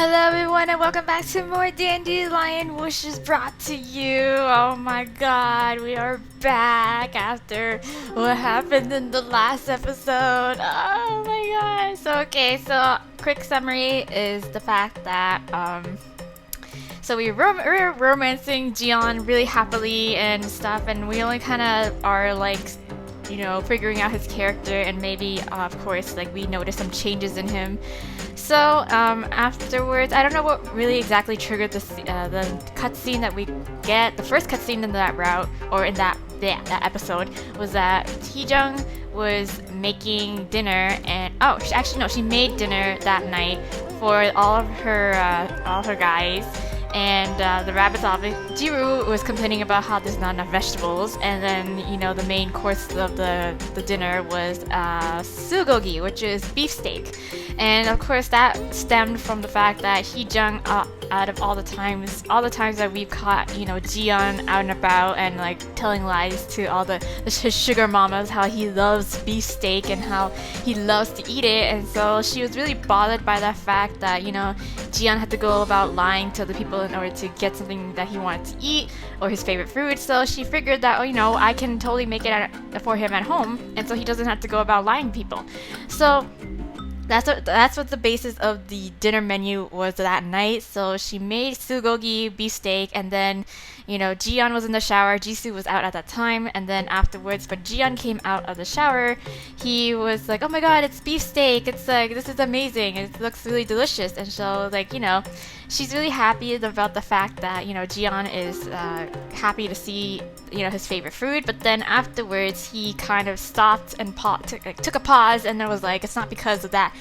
Hello everyone and welcome back to more Dandelion wishes brought to you. Oh my god, we are back after what happened in the last episode. Oh my god. So quick summary is the fact that so we're romancing Jiyeon really happily and stuff, and we only kind of are like, you know, figuring out his character, and maybe of course like we notice some changes in him. So afterwards, I don't know what really exactly triggered the cutscene that we get. The first cutscene in that route, or in that episode, was that Hee-jung was making dinner, and she made dinner that night for all of her guys. And the rabbits, obviously, Jiru was complaining about how there's not enough vegetables, and then, you know, the main course of the dinner was sugogi, which is beefsteak. And of course that stemmed from the fact that Hee-jung, out of all the times that we've caught, you know, Jiyeon out and about and like telling lies to all his sugar mamas how he loves beefsteak and how he loves to eat it, and so she was really bothered by that fact that, you know, Jiyeon had to go about lying to the people in order to get something that he wanted to eat or his favorite food. So she figured that, oh, you know, I can totally make it for him at home, and so he doesn't have to go about lying to people. So that's what the basis of the dinner menu was that night. So she made sugogi beefsteak, and then, you know, Jiyeon was in the shower. Jisoo was out at that time, and then afterwards, when Jiyeon came out of the shower, he was like, "Oh my God, it's beefsteak! It's like, this is amazing! It looks really delicious!" And so, like, you know, she's really happy about the fact that, you know, Jiyeon is happy to see, you know, his favorite food. But then afterwards, he kind of stopped and took a pause, and then was like, "It's not because of that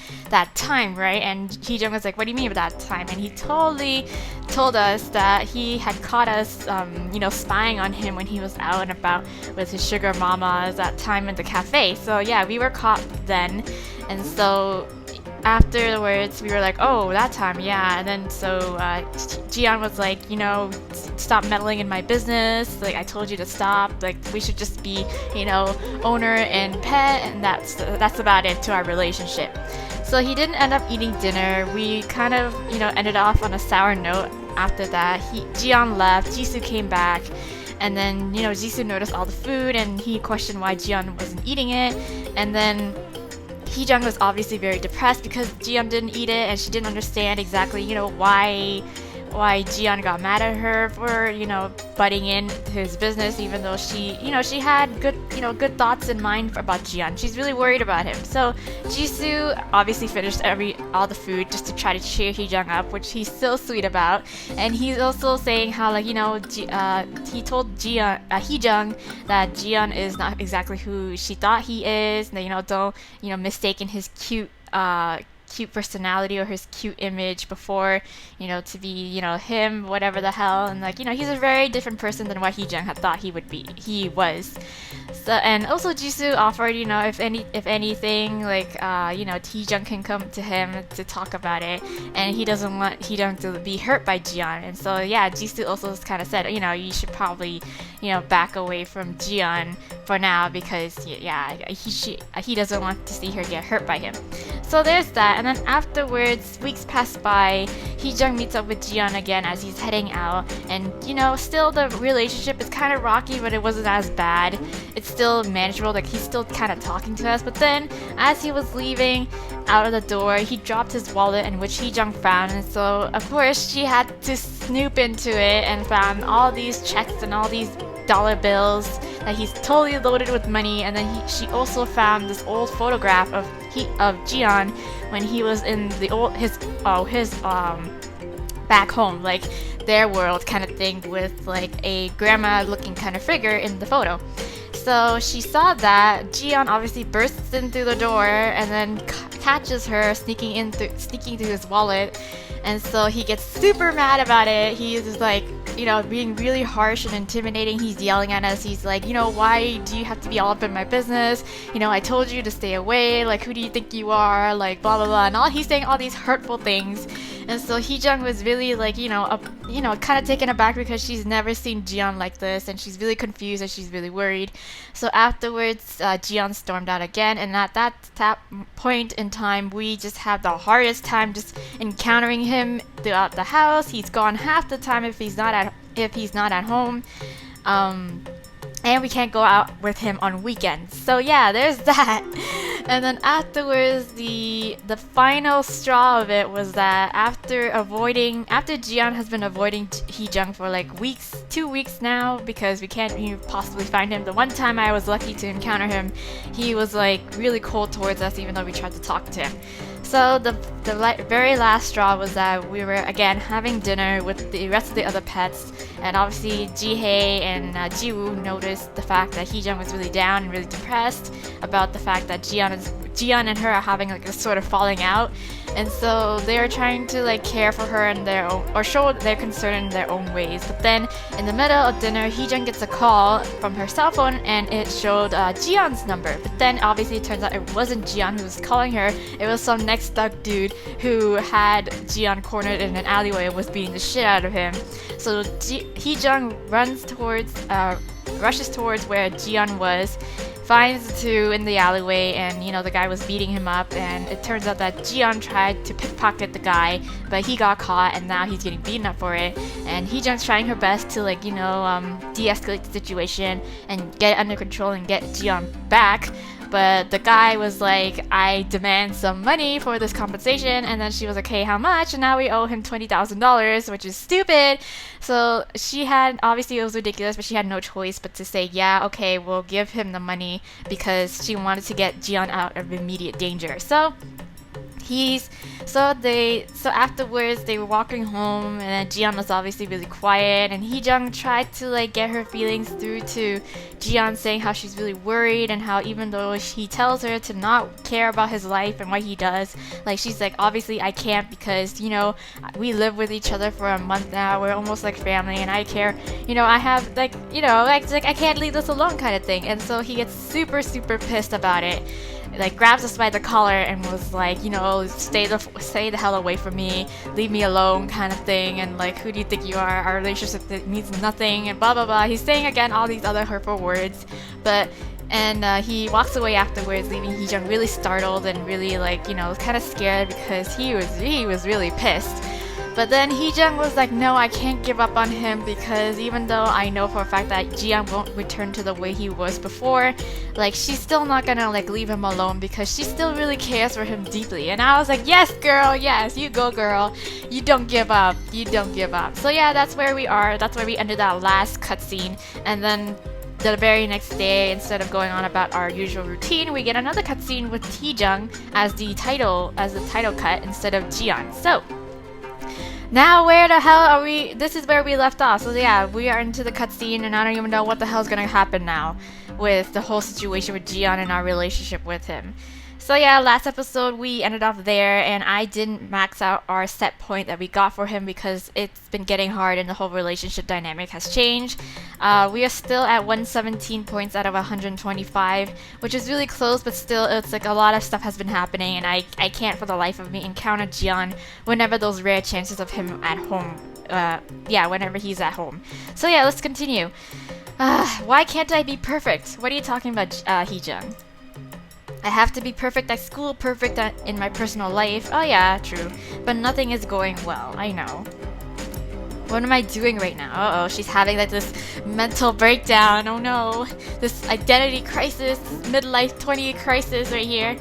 time, right?" And Hee-jung was like, "What do you mean by that time?" And he totally told us that he had caught us, you know, spying on him when he was out and about with his sugar mamas that time in the cafe. So yeah, we were caught then, and so afterwards we were like, "Oh, that time, yeah." And then so Jiyeon was like, "You know, stop meddling in my business. Like, I told you to stop. Like, we should just be, you know, owner and pet, and that's about it to our relationship." So he didn't end up eating dinner. We kind of, you know, ended off on a sour note after that. Jiyeon left, Jisoo came back, and then, you know, Jisoo noticed all the food, and he questioned why Jiyeon wasn't eating it. And then Hee-jung was obviously very depressed because Jiyeon didn't eat it, and she didn't understand exactly, you know, why Jiyeon got mad at her for, you know, butting in his business, even though she, you know, she had good thoughts in mind about Jiyeon. She's really worried about him. So Jisoo obviously finished all the food just to try to cheer Hee-jung up, which he's so sweet about. And he's also saying how, like, you know, he told Hee-jung that Jiyeon is not exactly who she thought he is. And, you know, don't, you know, mistaken his cute personality or his cute image before, you know, to be, you know, him, whatever the hell. And, like, you know, he's a very different person than what Hee-jung had thought he was. So, and also Jisoo offered, you know, if anything, like, you know, Hee-jung can come to him to talk about it, and he doesn't want Hee-jung to be hurt by Jiyeon. And so yeah, Jisoo also kind of said, you know, you should probably, you know, back away from Jiyeon for now, because yeah, he doesn't want to see her get hurt by him. So there's that. And then afterwards, weeks pass by, Hee-jung meets up with Jiyeon again as he's heading out, and, you know, still the relationship is kind of rocky, but it wasn't as bad. It's still manageable, like he's still kind of talking to us. But then as he was leaving out of the door, he dropped his wallet, in which Hee-jung found, and so of course she had to snoop into it and found all these checks and all these dollar bills that he's totally loaded with money. And then she also found this old photograph of Jiyeon when he was in his back home, like their world kind of thing, with like a grandma looking kind of figure in the photo. So she saw that. Jiyeon obviously bursts in through the door and then catches her sneaking through his wallet, and so he gets super mad about it. He's just like, you know, being really harsh and intimidating. He's yelling at us. He's like, you know, "Why do you have to be all up in my business? You know, I told you to stay away. Like, who do you think you are? Like, blah blah blah." And he's saying all these hurtful things. And so Heejung was really like, kind of taken aback because she's never seen Jiyeon like this, and she's really confused and she's really worried. So afterwards, Jiyeon stormed out again, and at that point in time, we just had the hardest time just encountering him throughout the house. He's gone half the time if he's not at home. And we can't go out with him on weekends. So yeah, there's that. And then afterwards, the final straw of it was that after Jiyeon has been avoiding Heejung for like 2 weeks now, because we can't even possibly find him. The one time I was lucky to encounter him, he was like really cold towards us, even though we tried to talk to him. So the very last straw was that we were again having dinner with the rest of the other pets, and obviously Jihae and Jiwoo noticed the fact that Heejung was really down and really depressed about the fact that Jiyeon and her are having like a sort of falling out, and so they're trying to like care for her in their own, or show their concern in their own ways. But then in the middle of dinner, Heejung gets a call from her cell phone, and it showed Jiyeon's number. But then obviously it turns out it wasn't Jiyeon who was calling her; it was some next stuck dude who had Jiyeon cornered in an alleyway and was beating the shit out of him. So Heejung rushes towards where Jiyeon was, finds the two in the alleyway, and the guy was beating him up, and it turns out that Jiyeon tried to pickpocket the guy, but he got caught, and now he's getting beaten up for it. And Heejung's trying her best to de-escalate the situation and get it under control and get Jiyeon back. But the guy was like, I demand some money for this compensation, and then she was like, hey, how much? And now we owe him $20,000, which is stupid. So she had, obviously it was ridiculous, but she had no choice but to say, yeah, okay, we'll give him the money, because she wanted to get Jiyeon out of immediate danger. So afterwards they were walking home, and then Jiyeon was obviously really quiet, and Heejung tried to like get her feelings through to Jiyeon, saying how she's really worried, and how even though he tells her to not care about his life and what he does, like she's like, obviously I can't, because we live with each other for a month now, we're almost like family, and I care, I have like I can't leave this alone kind of thing. And so he gets super pissed about it, like grabs us by the collar and was like, stay the hell away from me, leave me alone kind of thing, and like, who do you think you are, our relationship means nothing, and blah blah blah. He's saying again all these other hurtful words, and he walks away afterwards, leaving Heejung really startled and really kind of scared, because he was really pissed. But then Heejung was like, no, I can't give up on him, because even though I know for a fact that Jiyeon won't return to the way he was before, like she's still not gonna like leave him alone, because she still really cares for him deeply. And I was like, yes girl, yes, you go girl, you don't give up. So yeah, that's where we are. That's where we ended that last cutscene. And then the very next day, instead of going on about our usual routine, we get another cutscene with Heejung as the title cut instead of Jiyeon. So now where the hell are we? This is where we left off. So yeah, we are into the cutscene, and I don't even know what the hell is gonna happen now with the whole situation with Jiyeon and our relationship with him. So yeah, last episode we ended off there, and I didn't max out our set point that we got for him, because it's been getting hard and the whole relationship dynamic has changed. We are still at 117 points out of 125, which is really close, but still it's like a lot of stuff has been happening, and I can't for the life of me encounter Jiyeon whenever those rare chances of him at home, whenever he's at home. So yeah, let's continue. Why can't I be perfect? What are you talking about, Heejung? I have to be perfect at school, perfect in my personal life. Oh yeah, true. But nothing is going well, I know. What am I doing right now? Uh-oh, she's having like this mental breakdown. Oh no. This identity crisis, this midlife 20 crisis right here.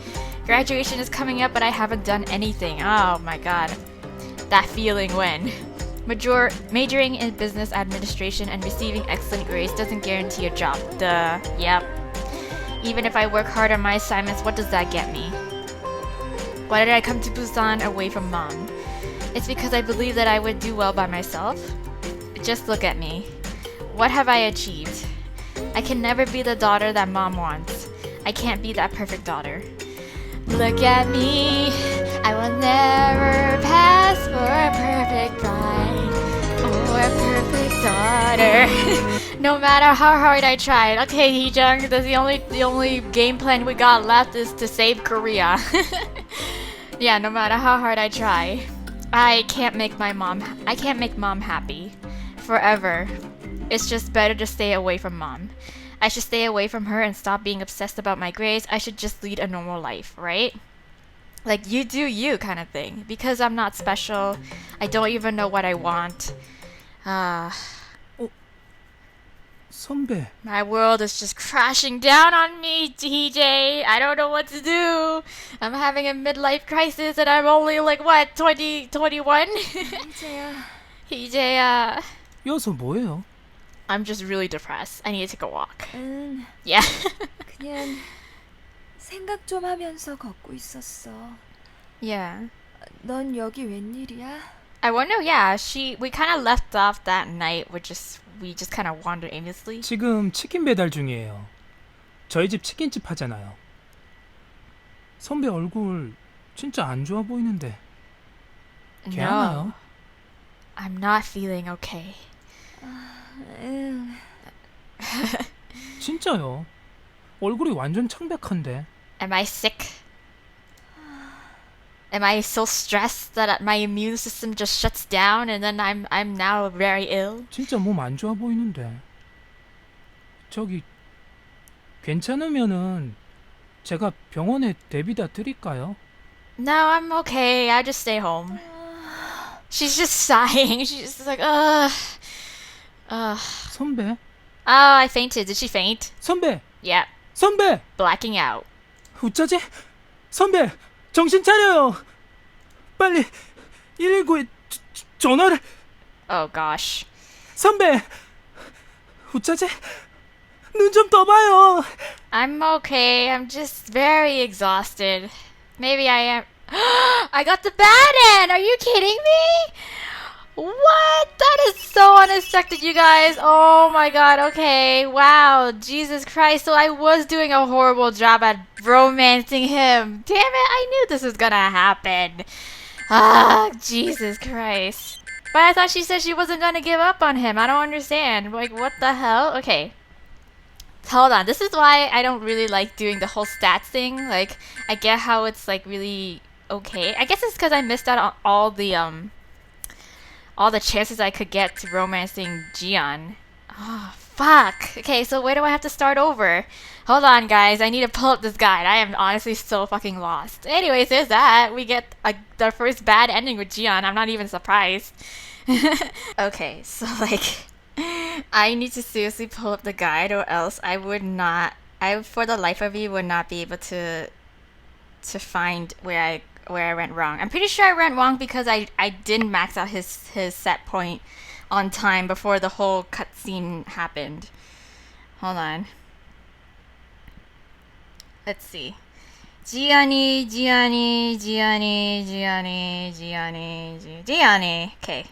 Graduation is coming up, but I haven't done anything. Oh my god. That feeling when majoring in business administration and receiving excellent grades doesn't guarantee a job. Duh. Yep. Even if I work hard on my assignments, what does that get me? Why did I come to Busan away from mom? It's because I believe that I would do well by myself. Just look at me. What have I achieved? I can never be the daughter that mom wants. I can't be that perfect daughter. Look at me. I will never pass for a perfect bride or a perfect daughter. No matter how hard I tried. Okay, Heejung, that's the only game plan we got left is to save Korea. Yeah, no matter how hard I try. I can't make mom happy forever. It's just better to stay away from mom. I should stay away from her and stop being obsessed about my grades. I should just lead a normal life, right? Like, you do you kind of thing. Because I'm not special. I don't even know what I want. 선배, My world is just crashing down on me, TJ. I don't know what to do. I'm having a midlife crisis and I'm only like, what, 21? 희재야. TJ, 여기서 뭐해요? I'm just really depressed. I need to take a walk. Yeah. 그냥 생각 좀 하면서 걷고 있었어. Yeah. 넌 여기 웬일이야? I wonder, yeah, we kind of left off that night, we just kind of wandered aimlessly. 지금 치킨 배달 중이에요. 저희 집 치킨집 하잖아요. 선배 얼굴 진짜 안 좋아 보이는데 괜찮아요? No, I'm not feeling okay. 진짜요. 얼굴이 완전 창백한데. Am I sick? Am I so stressed that my immune system just shuts down and then I'm now very ill? 진짜 몸 안 좋아 보이는데. 저기 괜찮으면은 제가 병원에 데려다 드릴까요? No, I'm okay. I'll just stay home. She's just sighing. She's just like, ugh. 선배, Oh, I fainted. Did she faint? 선배, Yeah, 선배. blacking out. 어쩌지? 선배, 정신 차려요. 빨리 119에 전화를. Oh gosh. 선배, 어쩌지? 눈 좀 떠봐요. I'm okay. I'm just very exhausted. Maybe I am. I got the bad end. Are you kidding me? What? That is so unexpected, you guys. Oh my god. Okay. Wow. Jesus Christ. So I was doing a horrible job at romancing him. Damn it. I knew this was gonna happen. Ah, Jesus Christ. But I thought she said she wasn't gonna give up on him. I don't understand. Like, what the hell? Okay. Hold on. This is why I don't really like doing the whole stats thing. Like, I get how it's like really okay. I guess it's because I missed out on all the chances I could get to romancing Jiyeon. Oh, fuck. Okay, so where do I have to start over? Hold on, guys. I need to pull up this guide. I am honestly so fucking lost. Anyways, there's that. We get the first bad ending with Jiyeon. I'm not even surprised. Okay, so like, I need to seriously pull up the guide, or else I would not. I, for the life of me, would not be able to find where I went wrong. I'm pretty sure I went wrong because I didn't max out his set point on time before the whole cutscene happened. Hold on. Let's see. Jiyeon. Okay.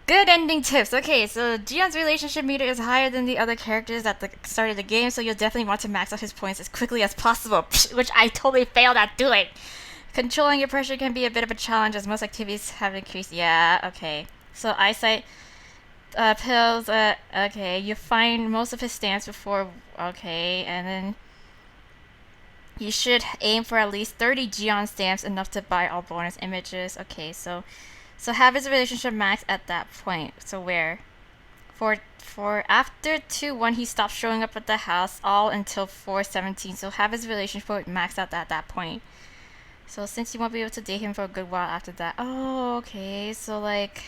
Good ending tips. Okay, so Jiyeon's relationship meter is higher than the other characters at the start of the game, so you'll definitely want to max out his points as quickly as possible, which I totally failed at doing. Controlling your pressure can be a bit of a challenge as most activities have increased. Yeah, okay. So eyesight, pills, okay. You find most of his stamps before, okay, and then you should aim for at least 30 Jiyeon stamps, enough to buy all bonus images. Okay, so have his relationship max at that point. So where? For after 2-1, he stops showing up at the house all until 4-17. So have his relationship max out at that point. So since you won't be able to date him for a good while after that. Oh, okay. So like,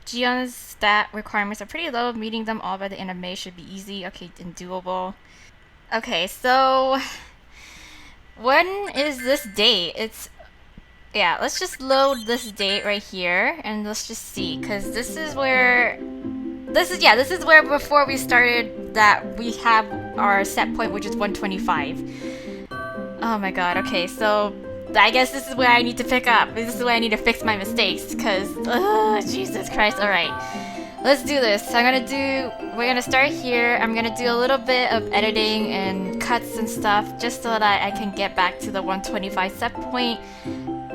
Jiyeon's stat requirements are pretty low. Meeting them all by the end of May should be easy. Okay, and doable. Okay, so when is this date? Yeah, let's just load this date right here and let's just see, because this is where before we started that we have our set point, which is 125. Oh my god. Okay, so I guess this is where I need to pick up. This is where I need to fix my mistakes, because Jesus Christ. All right, let's do this. We're gonna start here. I'm gonna do a little bit of editing and cuts and stuff just so that I can get back to the 125 set point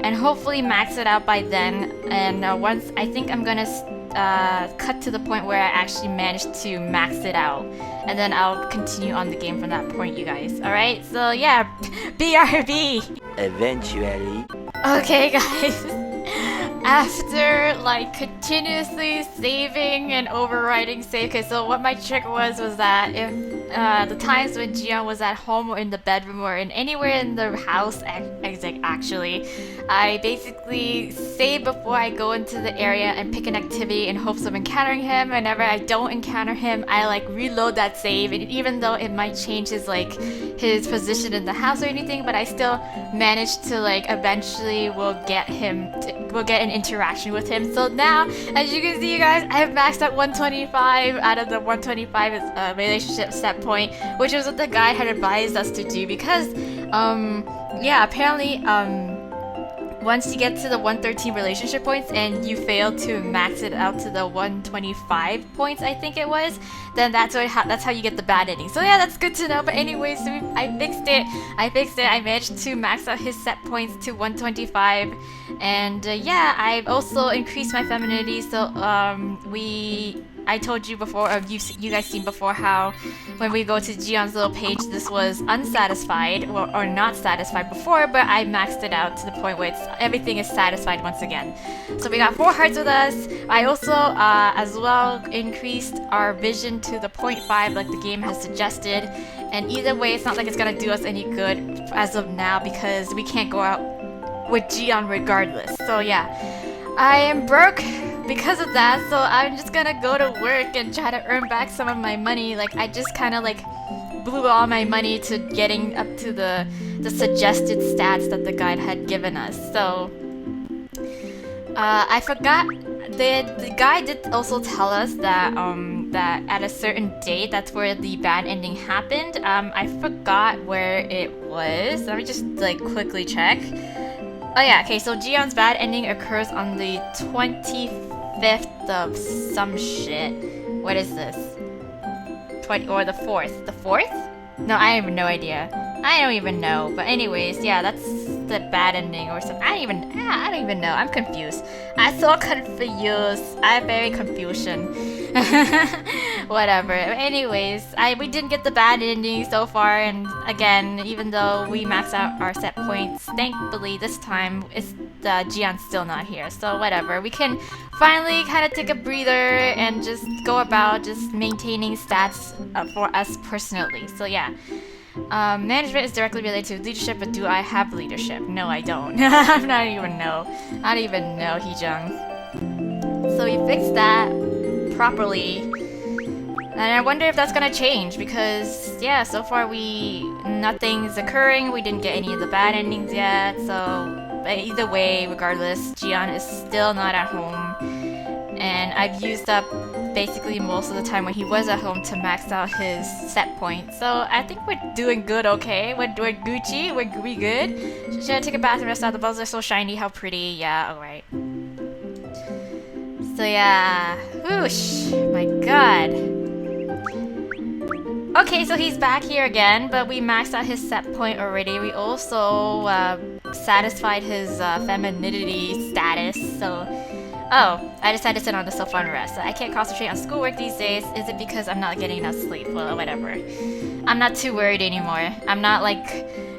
and hopefully max it out by then. And once, I think I'm gonna cut to the point where I actually managed to max it out, and then I'll continue on the game from that point, you guys. Alright, so yeah, BRB! Eventually. Okay, guys. after like continuously saving and overriding save. Okay, so what my trick was that if the times when Jiyeon was at home or in the bedroom or in anywhere in the house, actually, I basically save before I go into the area and pick an activity in hopes of encountering him. Whenever I don't encounter him, I like reload that save, and even though it might change his like his position in the house or anything, but I still manage to like eventually will get an interaction with him. So now, as you can see, you guys, I have maxed out 125 out of the 125 relationship set point, which is what the guide had advised us to do because, yeah, apparently, once you get to the 113 relationship points and you fail to max it out to the 125 points, I think it was, then that's how you get the bad ending. So yeah, that's good to know. But anyways, so I fixed it. I managed to max out his set points to 125, and yeah, I've also increased my femininity. So I told you before, or you guys seen before, how when we go to Jiyeon's little page, this was unsatisfied or not satisfied before, but I maxed it out to the point where everything is satisfied once again. So we got 4 hearts with us. I also as well increased our vision to the 0.5 like the game has suggested, and either way it's not like it's gonna do us any good as of now because we can't go out with Jiyeon regardless. So yeah, I am broke because of that, so I'm just gonna go to work and try to earn back some of my money. Like I just kind of like blew all my money to getting up to the suggested stats that the guide had given us. So I forgot the guide did also tell us that that at a certain date that's where the bad ending happened. I forgot where it was. Let me just like quickly check. Oh yeah, okay, so Jiyeon's bad ending occurs on the 25th of some shit. What is this? Or the 4th. The 4th? No, I have no idea. I don't even know. But anyways, yeah, that's the bad ending or something. I don't even know. I'm confused. I'm so confused. I'm very confusion. Whatever. Anyways, we didn't get the bad ending so far, and again, even though we maxed out our set points, thankfully this time Jiyeon's still not here. So whatever. We can finally kind of take a breather and just go about just maintaining stats for us personally. So yeah. Management is directly related to leadership, but do I have leadership? No, I don't. I don't even know. I don't even know, Heejung. So we fixed that properly. And I wonder if that's gonna change because, yeah, so far nothing's occurring. We didn't get any of the bad endings yet. So either way, regardless, Jiyeon is still not at home. And I've used up basically most of the time when he was at home to max out his set points. So I think we're doing good, okay? We're Gucci, we good. Should I take a bath and rest out? The balls are so shiny, how pretty. Yeah, alright. So yeah, whoosh, my god. Okay, so he's back here again, but we maxed out his set point already. We also satisfied his femininity status, so... Oh, I decided to sit on the sofa and rest. I can't concentrate on schoolwork these days. Is it because I'm not getting enough sleep? Well, whatever. I'm not too worried anymore. I'm not like...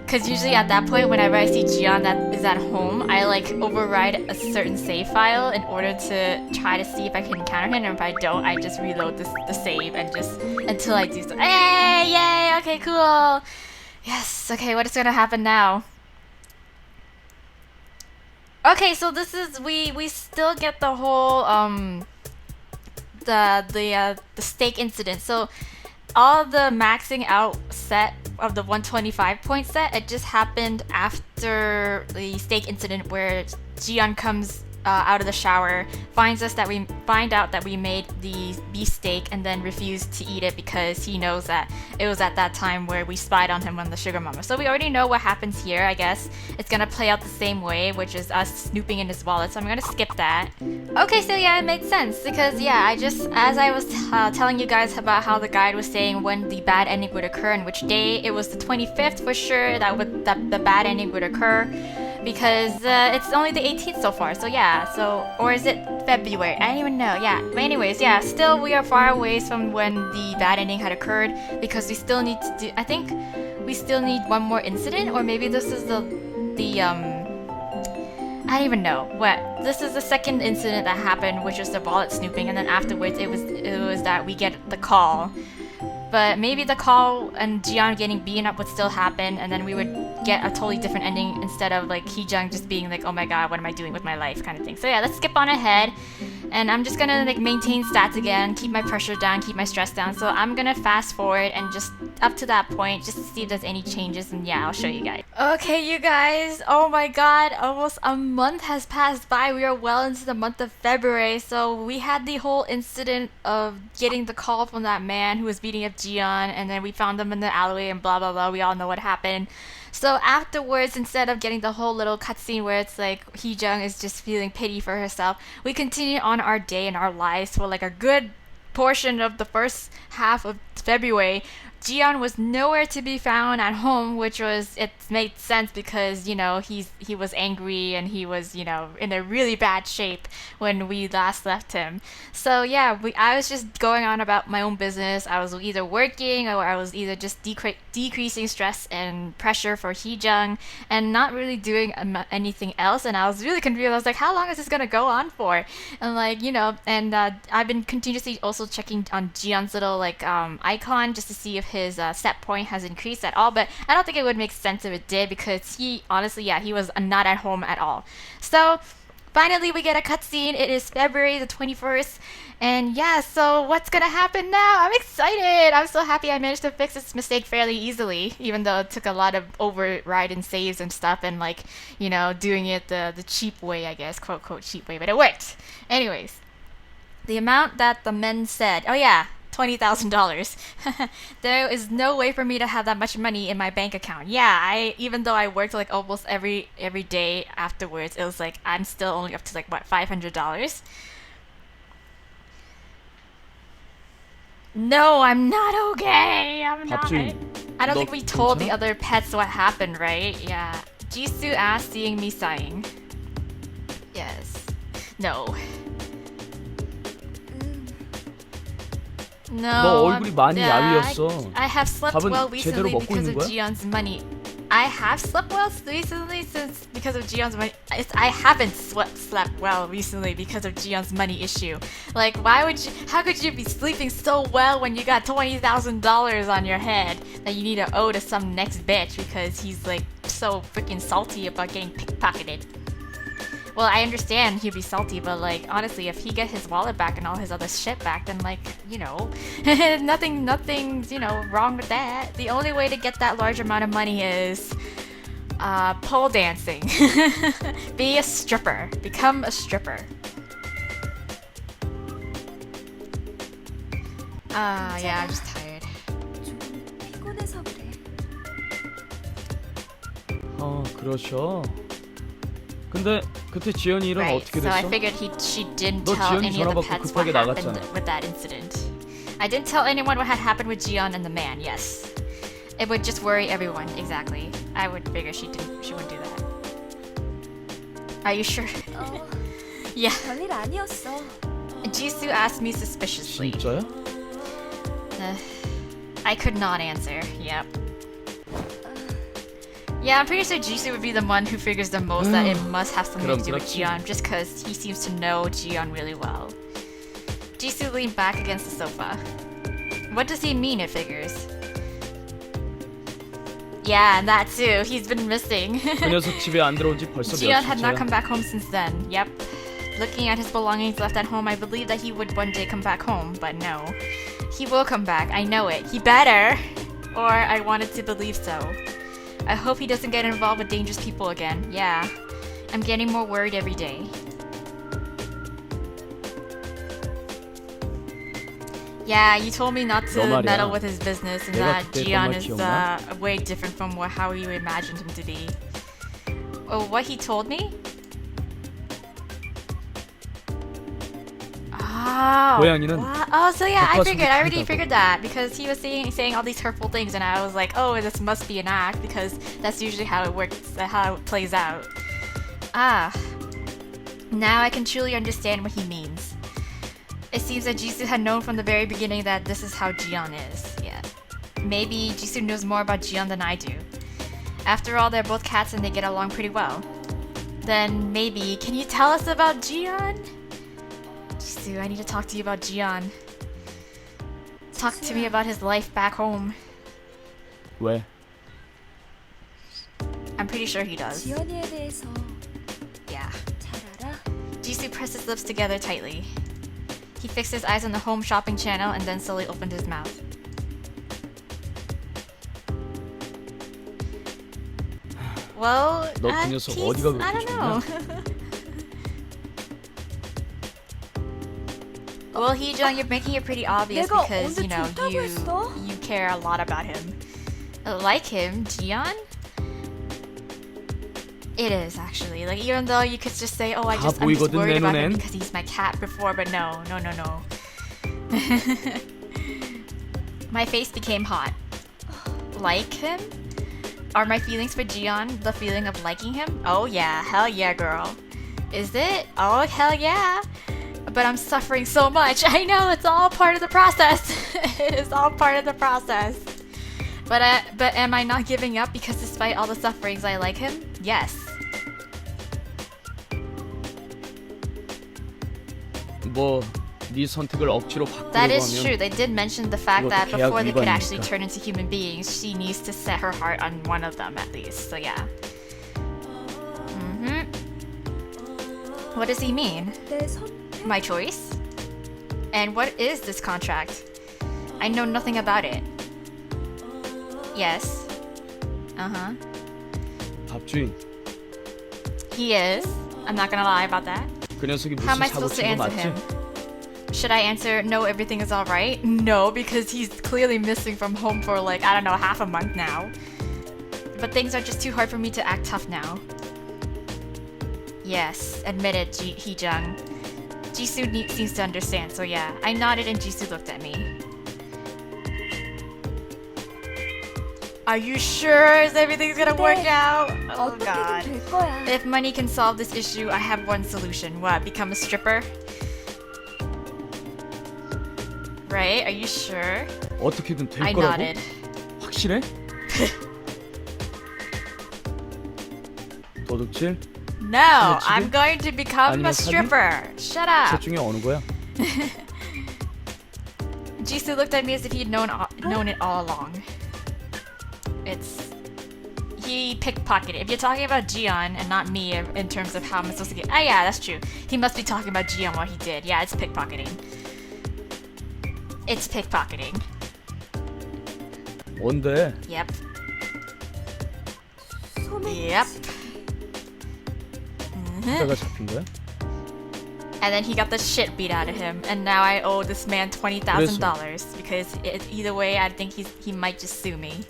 Because usually at that point, whenever I see Jiyeon that is at home, I like override a certain save file in order to try to see if I can encounter him. And if I don't, I just reload the save and just... Until I do so. Hey! Yay! Okay, cool! Yes! Okay, what is gonna happen now? Okay, so this is we still get the whole the stake incident. So all the maxing out set of the 125 point set, it just happened after the stake incident where Jiyeon comes out of the shower, find out that we made the beef steak and then refused to eat it because he knows that it was at that time where we spied on him on the sugar mama. So we already know what happens here. I guess it's gonna play out the same way, which is us snooping in his wallet, so I'm gonna skip that. Okay, so yeah, it makes sense because yeah, as I was telling you guys about how the guide was saying when the bad ending would occur and which day, it was the 25th for sure that the bad ending would occur. Because it's only the 18th so far, so yeah, or is it February? I don't even know, yeah. But anyways, yeah, still we are far away from when the bad ending had occurred because we still need to do, I think we still need one more incident, or maybe this is I don't even know what. This is the second incident that happened, which was the wallet snooping, and then afterwards it was that we get the call. But maybe the call and Jiyeon getting beaten up would still happen, and then we would get a totally different ending instead of like Heejung just being like, oh my god, what am I doing with my life kind of thing. So yeah, let's skip on ahead. And I'm just gonna like maintain stats again, keep my pressure down, keep my stress down. So I'm gonna fast forward and just up to that point just to see if there's any changes, and yeah, I'll show you guys. Okay, you guys, oh my god, almost a month has passed by. We are well into the month of February. So we had the whole incident of getting the call from that man who was beating up Jiyeon, and then we found them in the alleyway and blah blah blah. We all know what happened. So afterwards, instead of getting the whole little cutscene where it's like Heejung is just feeling pity for herself, we continue on our day and our lives for like a good portion of the first half of February. Jiyeon was nowhere to be found at home, which was, it made sense because, you know, he was angry and he was, you know, in a really bad shape when we last left him. So yeah, I was just going on about my own business. I was either working or I was either just decreasing stress and pressure for Heejung and not really doing anything else. And I was really confused. I was like, how long is this gonna go on for? And like, you know, and I've been continuously also checking on Jiyeon's little like icon just to see if his set point has increased at all, but I don't think it would make sense if it did because he honestly, yeah, he was not at home at all. So finally we get a cutscene. It is February the 21st, and yeah, so what's gonna happen now? I'm excited. I'm so happy I managed to fix this mistake fairly easily, even though it took a lot of override and saves and stuff, and like, you know, doing it the cheap way, I guess, quote quote cheap way, but it worked. Anyways, the amount that the men said, oh yeah, $20,000. There is no way for me to have that much money in my bank account. Yeah, even though I worked like almost every day afterwards, it was like I'm still only up to like what, $500. No, I'm not okay. I'm not. 밥주인, I don't 너 think we told the 괜찮아? other pets what happened, right? Yeah. Jisoo asked, seeing me sighing. Yes. No. No. 너 얼굴이 많이 yeah, 야위었어. I have slept 밥은 well 제대로 recently 먹고 because 있는 of 거야? Jiyeon's money. I have slept well recently since because of Jiyeon's money. I haven't slept well recently because of Jiyeon's money issue. Like, why would you? How could you be sleeping so well when you got $20,000 on your head that you need to owe to some next bitch because he's like so freaking salty about getting pickpocketed? Well, I understand he'd be salty, but like honestly, if he get his wallet back and all his other shit back, then like, you know, nothing's, you know, wrong with that. The only way to get that large amount of money is pole dancing. Be a stripper. Become a stripper. Yeah, I'm just tired. 좀 피곤해서 그래. 그러셔. 근데 그때 지연이 일은 Right, 어떻게 so I 됐어? figured she didn't 너 tell 지연이 any of 전화 the 받고 pets 급하게 what happened 나갔잖아. with that incident. I didn't tell anyone what had happened with Jiyeon and the man, yes. It would just worry everyone, exactly. I would figure she wouldn't do that. Are you sure? Yeah. 별일 아니었어. Jisoo asked me suspiciously. 진짜야? I could not answer, yep. Yeah, I'm pretty sure Jisoo would be the one who figures the most that it must have something to do with 그럼 Jiyeon, just because he seems to know Jiyeon really well. Jisoo leaned back against the sofa. What does he mean, it figures? Yeah, and that too. He's been missing. 그 녀석 집에 안 들어온 지 벌써 Jiyeon had not come 며칠째야. back home since then. Yep. Looking at his belongings left at home, I believed that he would one day come back home, but no. He will come back, I know it. He better! Or I wanted to believe so. I hope he doesn't get involved with dangerous people again. Yeah. I'm getting more worried every day. Yeah, you told me not 너 to 말이야. meddle with his business and 내가 that 그때 Jiyeon 정말 is 기억나? way different from how you imagined him to be. Oh, what he told me? Oh, 고양이는 what? Oh, so yeah, I 겉가슴이 already 크다고. figured that because he was saying all these hurtful things, and I was like, oh, this must be an act because that's usually how it works, how it plays out. Ah, now I can truly understand what he means. It seems that Jisoo had known from the very beginning that this is how Jiyeon is. Yeah, maybe Jisoo knows more about Jiyeon than I do. After all, they're both cats and they get along pretty well. then maybe can you tell us about Jiyeon? Jisoo, I need to talk to you about Jiyeon. Talk to me about his life back home. 왜? I'm pretty sure he does. 지연이에 대해서 Yeah. 잘 알아? Jisoo pressed his lips together tightly. He fixed his eyes on the home shopping channel and then slowly opened his mouth. Well, 너 그 녀석 he's- 어디가 그렇게 I don't know. Well, Heejung, you're making it pretty obvious 내가 because, 언제 you know, 좋다고 했어? you care a lot about him. Like him, Jiyeon? It is actually. Like, even though you could just say, oh, I'm 다 just 보이거든, worried 내 about him 눈엔. because he's my cat before, but no. My face became hot. Like him? Are my feelings for Jiyeon the feeling of liking him? Oh yeah, hell yeah, girl. Is it? Oh, hell yeah. But I'm suffering so much. I know, it's all part of the process. It is all part of the process. But am I not giving up because despite all the sufferings I like him? Yes. 뭐 네 선택을 억지로 바꾸려고 That is true. 하면 They did mention the fact 이것도 that 계약 before they could actually 위반이니까. turn into human beings, she needs to set her heart on one of them at least. So yeah. What does he mean? 내 선택? My choice? And what is this contract? I know nothing about it. Yes. Uh-huh. 밥주인 He is. I'm not gonna lie about that. 그 녀석이 How am 무슨 I 사고 supposed to 친 거 answer 맞지? him? Should I answer, no, everything is alright? No, because he's clearly missing from home for like, I don't know, half a month now. But things are just too hard for me to act tough now. Yes, admitted Heejung. Jisoo seems to understand, so yeah. I nodded and Jisoo looked at me. Are you sure everything's gonna work out? Oh god. 어떻게든 될 거야. If money can solve this issue, I have one solution. What, become a stripper? Right? Are you sure? 어떻게든 될 I 거라고? nodded. 확실해? 도둑질? No, 지금? I'm going to become 아니면 a 사기? stripper. Shut 셋 up. 중에 어느 거야? Jisoo looked at me as if he'd known it all along. He pickpocketed. If you're talking about Jiyeon and not me in terms of how I'm supposed to get... Ah, yeah, that's true. He must be talking about Jiyeon what he did. Yeah, it's pickpocketing. It's pickpocketing. 뭔데? Yep. 소매 Yep. 하다가 잡힌 거야? And then he got the shit beat out of him, and now I owe this man $20,000 because either way, I think he might just sue me.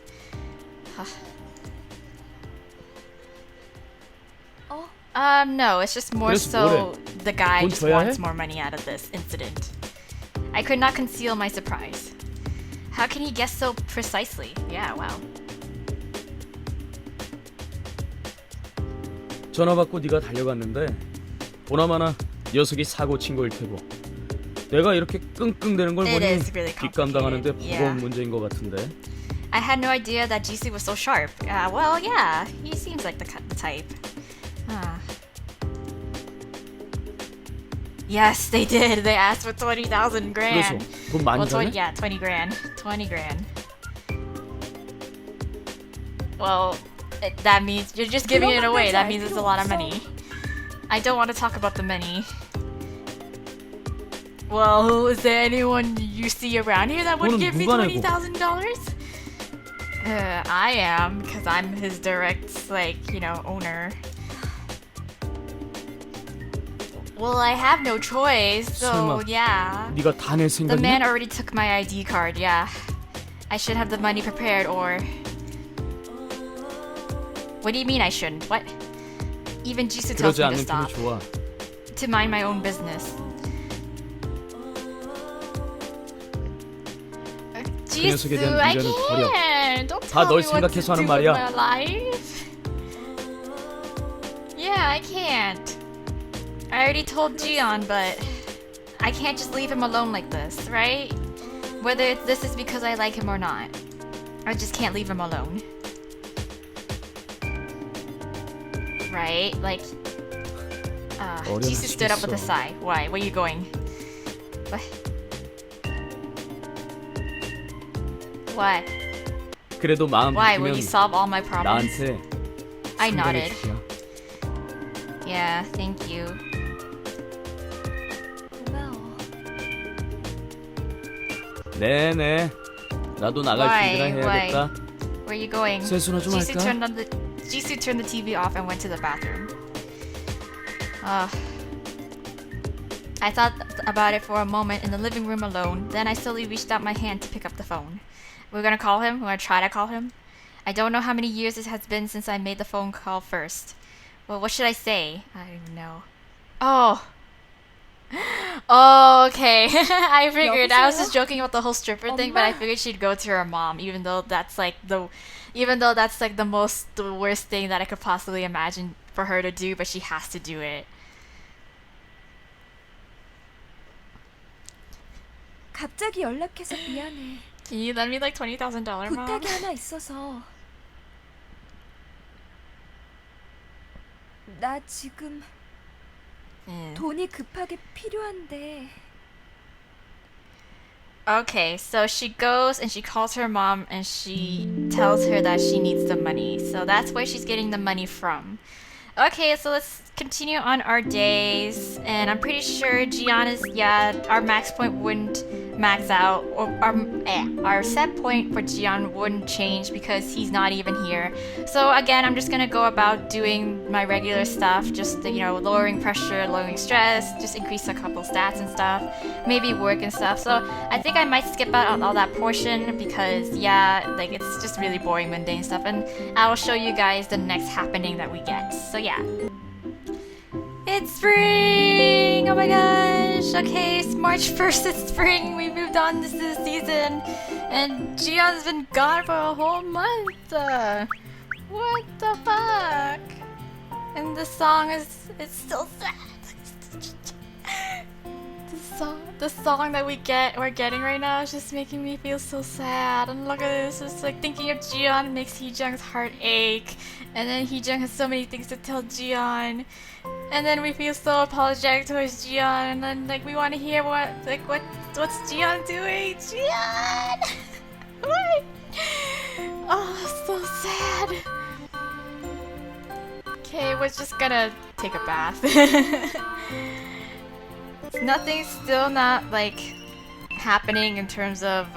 No, it's just more 그래서 so the guy 돈 just 줘야 wants 해? more money out of this incident. I could not conceal my surprise. How can he guess so precisely? Yeah, wow. 전화 받고 네가 달려갔는데 보나마나 녀석이 사고 친 거일 테고 내가 이렇게 끙끙대는 걸 It 보니 is really 뒷감당하는데 complicated. 무거운 Yeah. 문제인 것 같은데 I had no idea that Jisoo was so sharp. Well, yeah, he seems like the type. Huh. Yes, they did. They asked for 20,000 그래서 grand. 돈 많이 Well, 자네? yeah, 20 grand. 20 grand. Well, that means you're just giving it away. That means it's a lot of money. I don't want to talk about the money. Well, is there anyone you see around here that would 돈은 give me 누가 내고? $20,000? I am, because I'm his direct, owner. Well, I have no choice, so 설마 yeah. 네가 다 낼 The man 생각이야? already took my ID card, yeah. I should have the money prepared, or... What do you mean I shouldn't? What? Even Jisoo tells 그러지 me to 않는 stop. 편이 좋아. To mind my own business. 녀석에 대한 Jisoo, I 미련은 버려. can't! Don't 다 tell 널 me what to 생각해서 하는 do with 말이야. my life. Yeah, I can't. I already told Jiyeon, but I can't just leave him alone like this, right? Whether this is because I like him or not. I just can't leave him alone. Right? Like, Jisoo stood up with a sigh. Why? Where are you going? What? What? 그래도 마음 Why? Will 바뀌면 you solve all my problems? 나한테 I nodded. 상담해 주세요. Yeah, thank you. 고마워. 네네. 나도 나갈 준비나 해야겠다. Where are you going? 세수나 좀 Jisoo 할까? Jisoo turned the TV off and went to the bathroom. I thought about it for a moment in the living room alone. Then I slowly reached out my hand to pick up the phone. We're gonna call him. We're gonna try to call him. I don't know how many years it has been since I made the phone call first. Well, what should I say? I don't even know. Oh. Oh, okay. I figured. I was just joking about the whole stripper thing, but I figured she'd go to her mom, even though that's like the worst thing that I could possibly imagine for her to do, but she has to do it. 갑자기 연락해서 미안해. Can you lend me like $20,000, mom? 부탁이 하나 있어서. 나 지금 돈이 급하게 필요한데. Okay, so she goes and she calls her mom and she tells her that she needs the money. So that's where she's getting the money from. Okay, so let's continue on our days. And I'm pretty sure Jiyeon is, our max point wouldn't max out. Or our set point for Jiyeon wouldn't change because he's not even here. So again, I'm just gonna go about doing my regular stuff. Just, lowering pressure, lowering stress, just increase a couple stats and stuff. Maybe work and stuff. So I think I might skip out on all that portion because, it's just really boring, mundane stuff. And I'll show you guys the next happening that we get. So yeah. It's spring! Oh my gosh! Okay, it's March 1st, it's spring. We moved on this season. And Jiyeon's been gone for a whole month. What the fuck? And the song it's still sad. The song that we're getting right now is just making me feel so sad. And look at this, it's like thinking of Jiyeon makes Heejung's heart ache. And then Heejung has so many things to tell Jiyeon. And then we feel so apologetic towards Jiyeon. And then we want to hear what's Jiyeon doing? Jiyeon! What? Oh, so sad. Okay, we're just gonna take a bath. Nothing's still not happening in terms of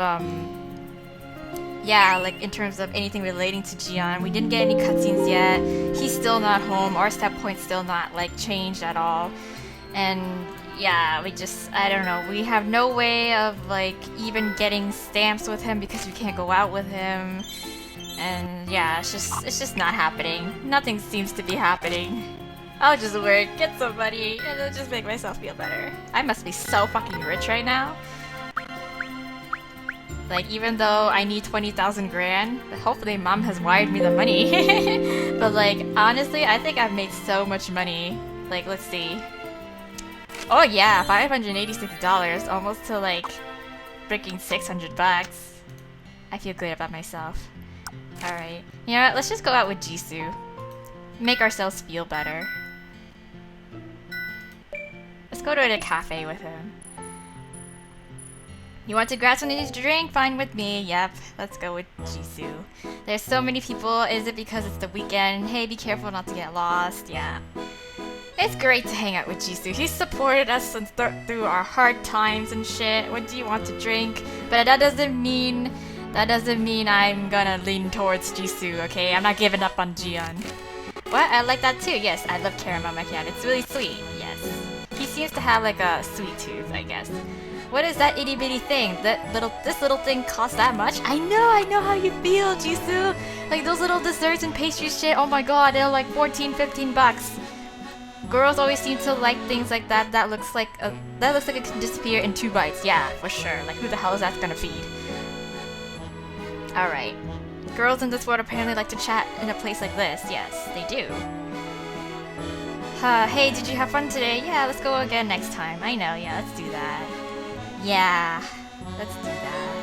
in terms of anything relating to Jiyeon. We didn't get any cutscenes yet. He's still not home. Our step point's still not changed at all. And yeah, I don't know. We have no way of even getting stamps with him because we can't go out with him. And yeah, it's just not happening. Nothing seems to be happening. I'll just work, get some money, and it'll just make myself feel better. I must be so fucking rich right now. Even though I need 20,000 grand, hopefully mom has wired me the money. But honestly, I think I've made so much money. Let's see. Oh yeah, $586, almost to freaking $600. I feel good about myself. Alright. You know what, let's just go out with Jisoo. Make ourselves feel better. Let's go to a cafe with him. You want to grab something to drink? Fine with me. Yep, let's go with Jisoo. There's so many people. Is it because it's the weekend? Hey, be careful not to get lost. Yeah. It's great to hang out with Jisoo. He's supported us through our hard times and shit. What do you want to drink? But that doesn't mean I'm gonna lean towards Jisoo, okay? I'm not giving up on Jiyeon. What? I like that too. Yes, I love caramel macchiato. It's really sweet. Yes. He seems to have a sweet tooth, I guess. What is that itty bitty thing? This little thing costs that much? I know how you feel, Jisoo. Those little desserts and pastry shit. Oh my god, they're $14-15. Girls always seem to like things like that. That looks like it can disappear in 2 bites. Yeah, for sure. Who the hell is that gonna feed? All right. Girls in this world apparently like to chat in a place like this. Yes, they do. Hey, did you have fun today? Yeah, let's go again next time. I know, yeah, let's do that. Yeah, let's do that.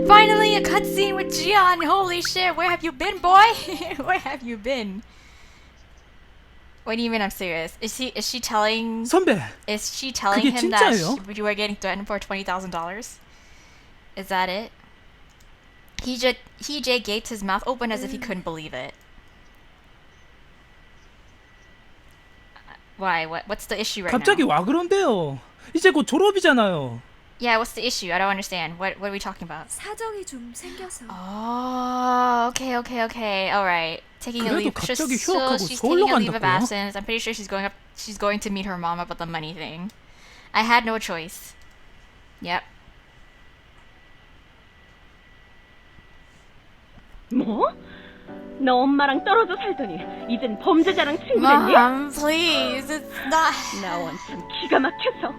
Finally, a cutscene with Jiyeon! Holy shit, where have you been, boy? Where have you been? What do you mean I'm serious? Is she telling 선배, him 그게 that 진짜예요? you are getting threatened for $20,000? Is that it? He just gaped his mouth open as if he couldn't believe it. Why? What's the issue right 갑자기 now? 와 그런데요. 이제 곧 졸업이잖아요. Yeah, what's the issue? I don't understand. What are we talking about? 사정이 좀 생겨서. Oh, okay. All right. Taking a 그래도 leave. 갑자기 So 휴학하고 she's 서울로 taking a leave of 간다고요? absence. I'm pretty sure she's going to meet her mom about the money thing. I had no choice. Yep. 뭐? 너 엄마랑 떨어져 살더니 이젠 범죄자랑 친구 됐니? Mom, please. It's not. 나 원참 기가 막혀서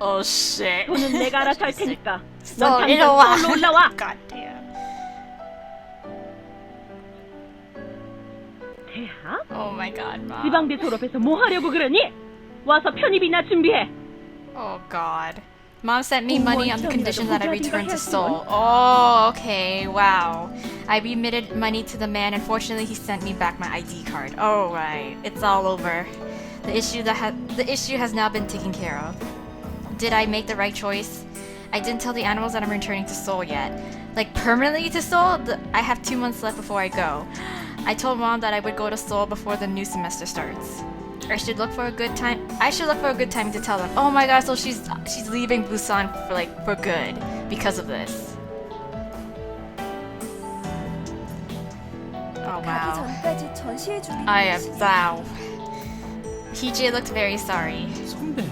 Oh shit. 돈은 내가 알아서 할 테니까 So 넌 당장 일로와. 서울로 올라와. God damn. 대학? Oh my god, Mom. 지방대 졸업해서 뭐 하려고 그러니? 와서 편입이나 준비해. Oh god. Mom sent me money on the condition that I return to Seoul. 해야지만. Oh, okay. Wow. I remitted money to the man and fortunately he sent me back my ID card. Oh right. It's all over. The issue has now been taken care of. Did I make the right choice? I didn't tell the animals that I'm returning to Seoul yet. Like permanently to Seoul? I have 2 months left before I go. I told Mom that I would go to Seoul before the new semester starts. I should look for a good time to tell them. Oh my god, so she's leaving Busan for good because of this. Oh 가기 wow. 전까지 전시회 준비. I am wow. PJ looked very sorry. 선배,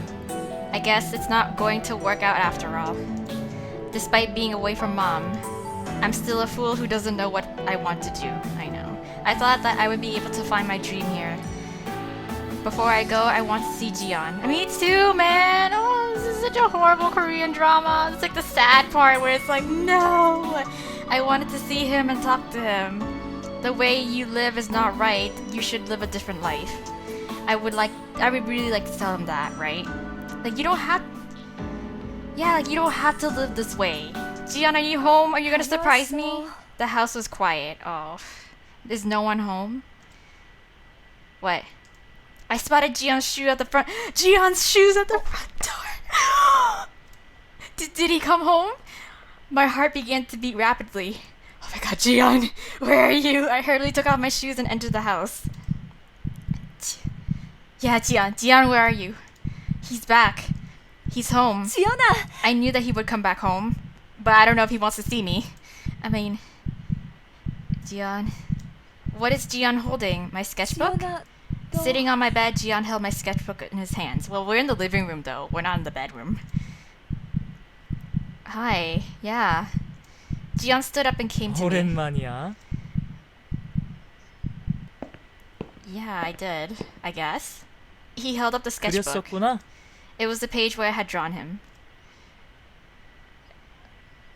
I guess it's not going to work out after all. Despite being away from Mom, I'm still a fool who doesn't know what I want to do. I know. I thought that I would be able to find my dream here. Before I go, I want to see Jiyeon. Me too, man! Oh, this is such a horrible Korean drama. It's like the sad part where it's like, no! I wanted to see him and talk to him. The way you live is not right. You should live a different life. I would really like to tell him that, right? Like, you don't have... Yeah, like, you don't have to live this way. Jiyeon, are you home? Are you gonna surprise me? The house was quiet. Oh. Is no one home? What? I spotted Jiyeon's shoe at the front. Jiyeon's shoes at the front door. Did he come home? My heart began to beat rapidly. Oh my god, Jiyeon, where are you? I hurriedly took off my shoes and entered the house. Yeah, Jiyeon, where are you? He's back. He's home. 지연아! I knew that he would come back home, but I don't know if he wants to see me. I mean, Jiyeon. What is Jiyeon holding? My sketchbook? 지연아, 너 Sitting on my bed, Jiyeon held my sketchbook in his hands. Well, we're in the living room though. We're not in the bedroom. Hi. Yeah. Jiyeon stood up and came to me. 오랜만이야. Yeah, I did. I guess. He held up the sketchbook. 그렸었구나. It was the page where I had drawn him.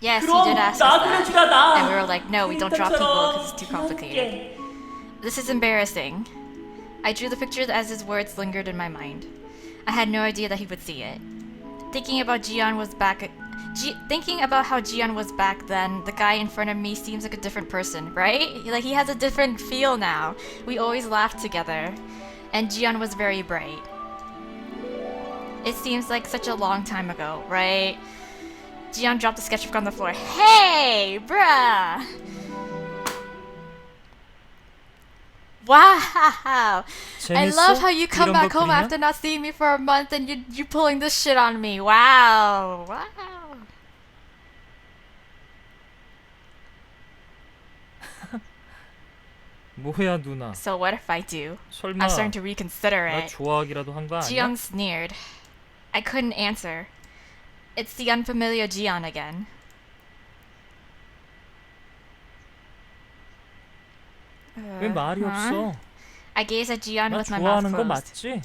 Yes, he did ask us that. And we were like, no, we don't draw people because it's too complicated. This is embarrassing. I drew the picture as his words lingered in my mind. I had no idea that he would see it. Thinking about how Jiyeon was back then, the guy in front of me seems like a different person, right? Like, he has a different feel now. We always laughed together. And Jiyeon was very bright. It seems like such a long time ago, right? Jiyeon dropped the sketchbook on the floor. Hey, bruh! Wow! I 재밌어? love how you come 이런 back 거 home 그리냐? after not seeing me for a month and you pulling this shit on me. Wow! Wow! 뭐야 누나. So what if I do? 설마 I'm starting to reconsider 나 it. 좋아하기라도 한 거 아니야? Jiyeon sneered. I couldn't answer. It's the unfamiliar Jiyeon again. 왜 말이 없어? I gazed at Jiyeon 나 with my mouth 좋아하는 거 closed. 맞지?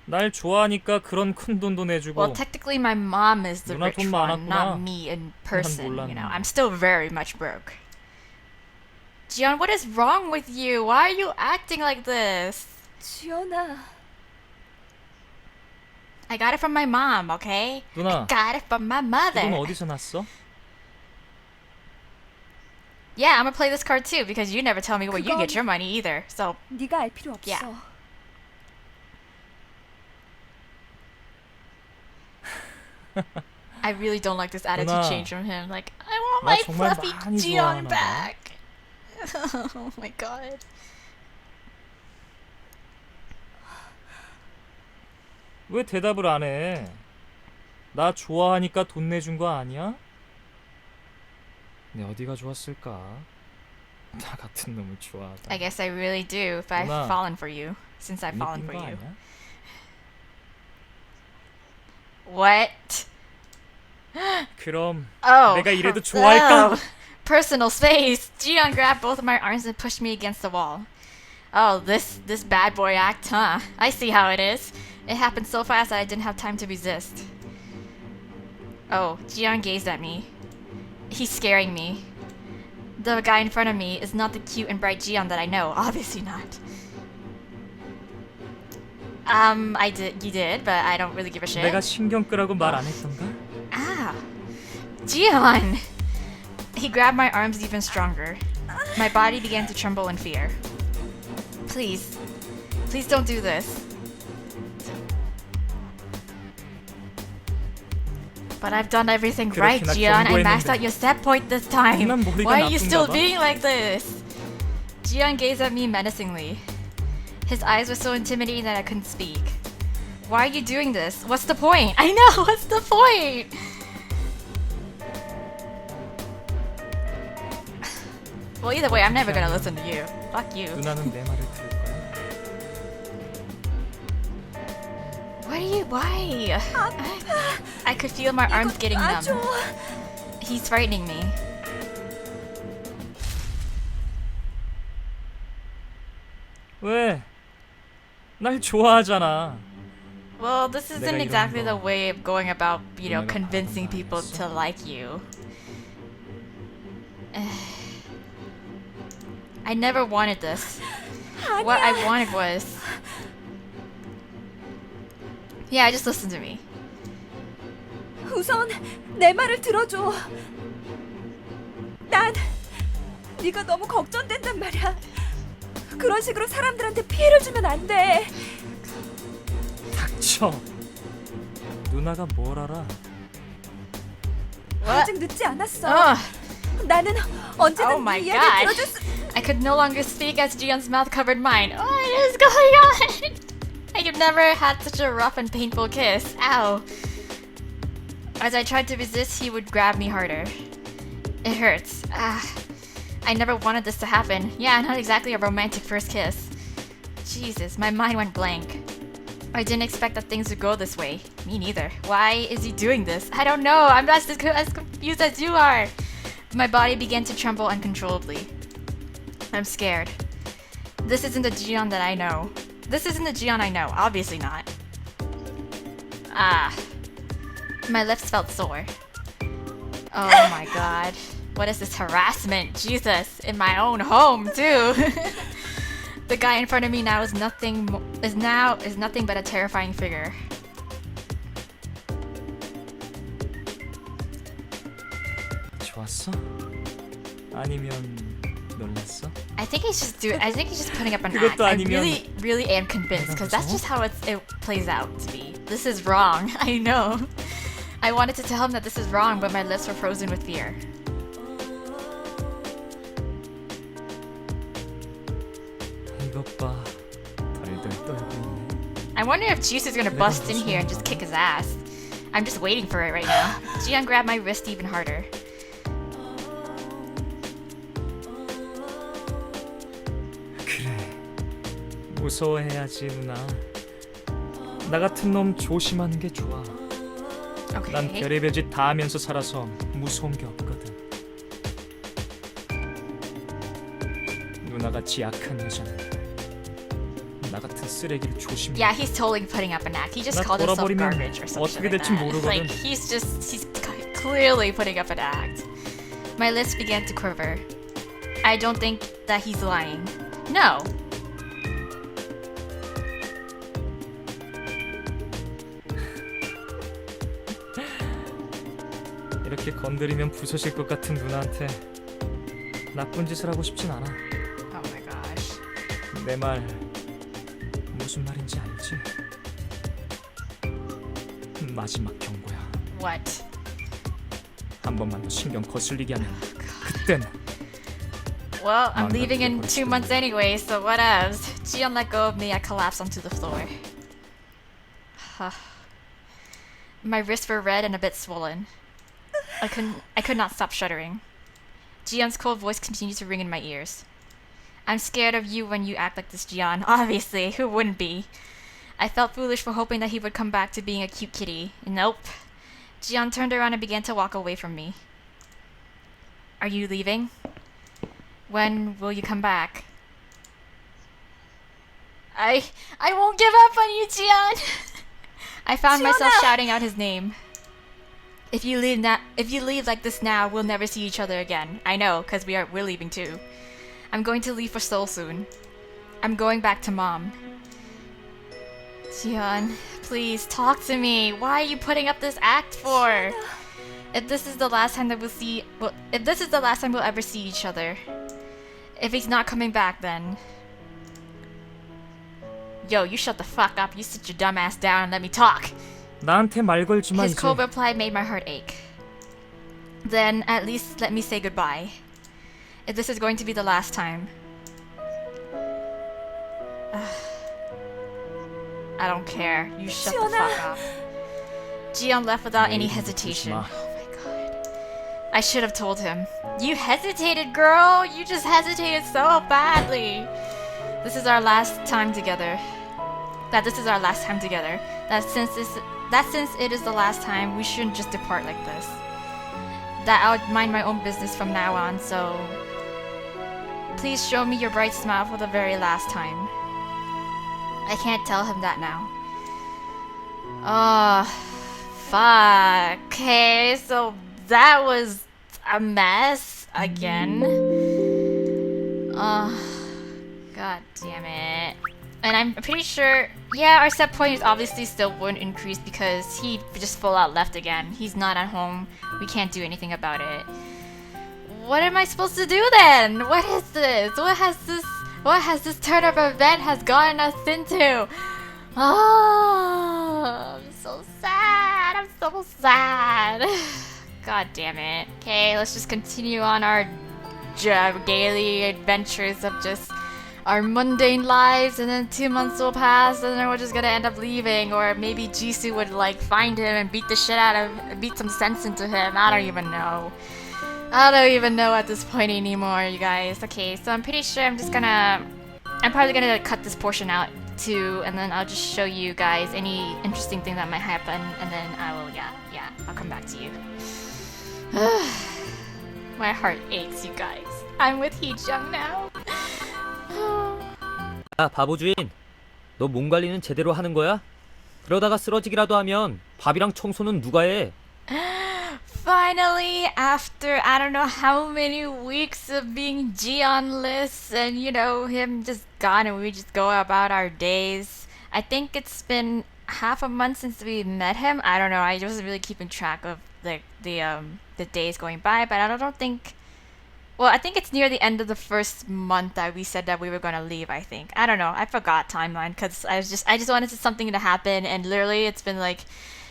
날 좋아하니까 그런 큰 돈도 내주고. Well, technically my mom is the 누나 rich 돈 one, 많았구나. not me in person, you know. 몰랐네. I'm still very much broke. Jiyeon, what is wrong with you? Why are you acting like this? 지연아, I got it from my mom, okay? 누나, Got it from my 그 돈 mother. 어디서 났어? Yeah, I'm gonna play this card too because you never tell me where you get 그건- your money either. So 네가 알 필요 없어. Yeah. I really don't like this attitude 누나, change from him. Like, I want 나 my 정말 fluffy 많이 Jiyeon 좋아하나 봐. back. Oh my god. 왜 대답을 안 해? 나 좋아하니까 돈 내준 거 아니야? 내 어디가 좋았을까? 나 같은 놈을 좋아하다. I guess I really do if I've 누나, fallen for you. Since I've fallen 느낀 for 거 you. 아니야? What? 그럼 Oh. 내가 이래도 좋아할까? Oh. Personal space. Jiyeon grabbed both of my arms and pushed me against the wall. Oh, this bad boy act, huh? I see how it is. It happened so fast that I didn't have time to resist. Oh, Jiyeon gazed at me. He's scaring me. The guy in front of me is not the cute and bright Jiyeon that I know. Obviously not. You did, but I don't really give a shit. 내가 신경 끄라고 말 안 했던가? Ah, Jiyeon! He grabbed my arms even stronger. My body began to tremble in fear. Please, please don't do this. But I've done everything right, 그렇게나 Jiyeon. I maxed 경고했는데. out your set point this time. 난 머리가 Why are you 나쁜가 still 봐. being like this? Jiyeon gazed at me menacingly. His eyes were so intimidating that I couldn't speak. Why are you doing this? What's the point? I know, what's the point? Well, either way, I'm never gonna listen to you. Fuck you. 누나는 내 말을 들을 거야? Why? I could feel my arms getting numb. 놔줘. He's frightening me. 왜? 날 좋아하잖아. Well, this isn't 내가 이런 exactly the 거 way of going about, 누나가 convincing 바라는 거 people 아니었어? to like you. I never wanted this. What I wanted was... Yeah, just listen to me. 우선 내 말을 들어줘. 난 네가 너무 걱정된단 말이야. 그런 식으로 사람들한테 피해를 주면 안 돼. 닥쳐. 누나가 뭘 알아? What? 아직 늦지 않았어. Ugh. 나는 언제든 Oh my 네 이야기를 god. 들어줄 수... I could no longer speak as Jiyeon's mouth covered mine. What is going on? I have never had such a rough and painful kiss. Ow. As I tried to resist, he would grab me harder. It hurts. Ah. I never wanted this to happen. Yeah, not exactly a romantic first kiss. Jesus, my mind went blank. I didn't expect that things would go this way. Me neither. Why is he doing this? I don't know. I'm as confused as you are. My body began to tremble uncontrollably. I'm scared. This isn't the Jiyeon that I know. This isn't the Jiyeon I know. Obviously not. Ah. My lips felt sore. Oh my god. What is this harassment? Jesus. In my own home, too. The guy in front of me now is nothing but a terrifying figure. 좋았어? 아니면 놀랐어? I think he's just putting up an 그것도 act. I 아니면 really am convinced because that's 무서워? just how it plays out to be. This is wrong. I know. I wanted to tell him that this is wrong, but my lips were frozen with fear. 이것 봐. 덜덜 떨고 있네. I wonder if Juice is gonna bust in here and just kick his ass. I'm just waiting for it right now. Jiyeon grabbed my wrist even harder. 그래. 무서워해야지 누나. 나 같은 놈 조심하는 게 좋아. 난 Okay. 별의별 짓 다 하면서 살아서 무서운 게 없거든. 누나같이 약한 여자는 나 같은 쓰레기를 조심해. Yeah, he's totally putting up an act. He just 나 called himself 돌아버리면 garbage or something 어떻게 like 될지 that. 모르거든. Like he's clearly putting up an act. My lips began to quiver. I don't think that he's lying. No. 이렇게 건드리면 부서질 것 같은 누나한테 나쁜 짓을 하고 싶진 않아. Oh my gosh. 내 말 무슨 말인지 알지? 마지막 경고야. What? 한 번만 더 신경 거슬리게 하면 그때는 Well, I'm Manga leaving in Twitter 2 months anyway, so what else? Jiyeon let go of me, I collapsed onto the floor. My wrists were red and a bit swollen. I could not stop shuddering. Jiyeon's cold voice continued to ring in my ears. I'm scared of you when you act like this, Jiyeon. Obviously, who wouldn't be? I felt foolish for hoping that he would come back to being a cute kitty. Nope. Jiyeon turned around and began to walk away from me. Are you leaving? When will you come back? I won't give up on you, Jiyeon. I found myself shouting out his name. If you leave like this now, we'll never see each other again. I know, cause we're leaving too. I'm going to leave for Seoul soon. I'm going back to Mom. Jiyeon, please talk to me. Why are you putting up this act for? If this is the last time we'll ever see each other. If he's not coming back, then. Yo, you shut the fuck up. You sit your dumb ass down and let me talk. 나한테 말 걸지 마 His 이제. cold reply made my heart ache. Then, at least let me say goodbye. If this is going to be the last time. I don't care. You shut the fuck up. Jiyeon left without any hesitation. 조심하. Oh my god. I should have told him. You hesitated, girl! You just hesitated so badly. This is our last time together. That since it is the last time, we shouldn't just depart like this. That I'll mind my own business from now on, so please show me your bright smile for the very last time. I can't tell him that now. Oh, fuck. Okay, so that was a mess again. God damn it. And I'm pretty sure, yeah, our set point is obviously still wouldn't increase because he just full out left again. He's not at home. We can't do anything about it. What am I supposed to do then? What is this? What has this turn of event has gotten us into? Oh, I'm so sad. I'm so sad. God damn it. Okay, let's just continue on our daily adventures of just our mundane lives, and then 2 months will pass, and then we're just gonna end up leaving, or maybe Jisoo would like find him and beat some sense into him. I don't even know. I don't even know at this point anymore, you guys. Okay, so I'm pretty sure I'm probably gonna cut this portion out too, and then I'll just show you guys any interesting thing that might happen, and then I will, I'll come back to you. My heart aches, you guys. I'm with Hee-jung now. 야, 바보 주인. 너 몸 관리는 제대로 하는 거야? 그러다가 쓰러지기라도 하면 밥이랑 청소는 누가 해? Finally, after I don't know how many weeks of being Jiyeon-less and him just gone and we just go about our days. I think it's been half a month since we met him. I don't know. I wasn't really keeping track of like the days going by, but I don't think. Well, I think it's near the end of the first month that we said that we were gonna leave. I think. I don't know. I forgot timeline because I just wanted something to happen, and literally it's been like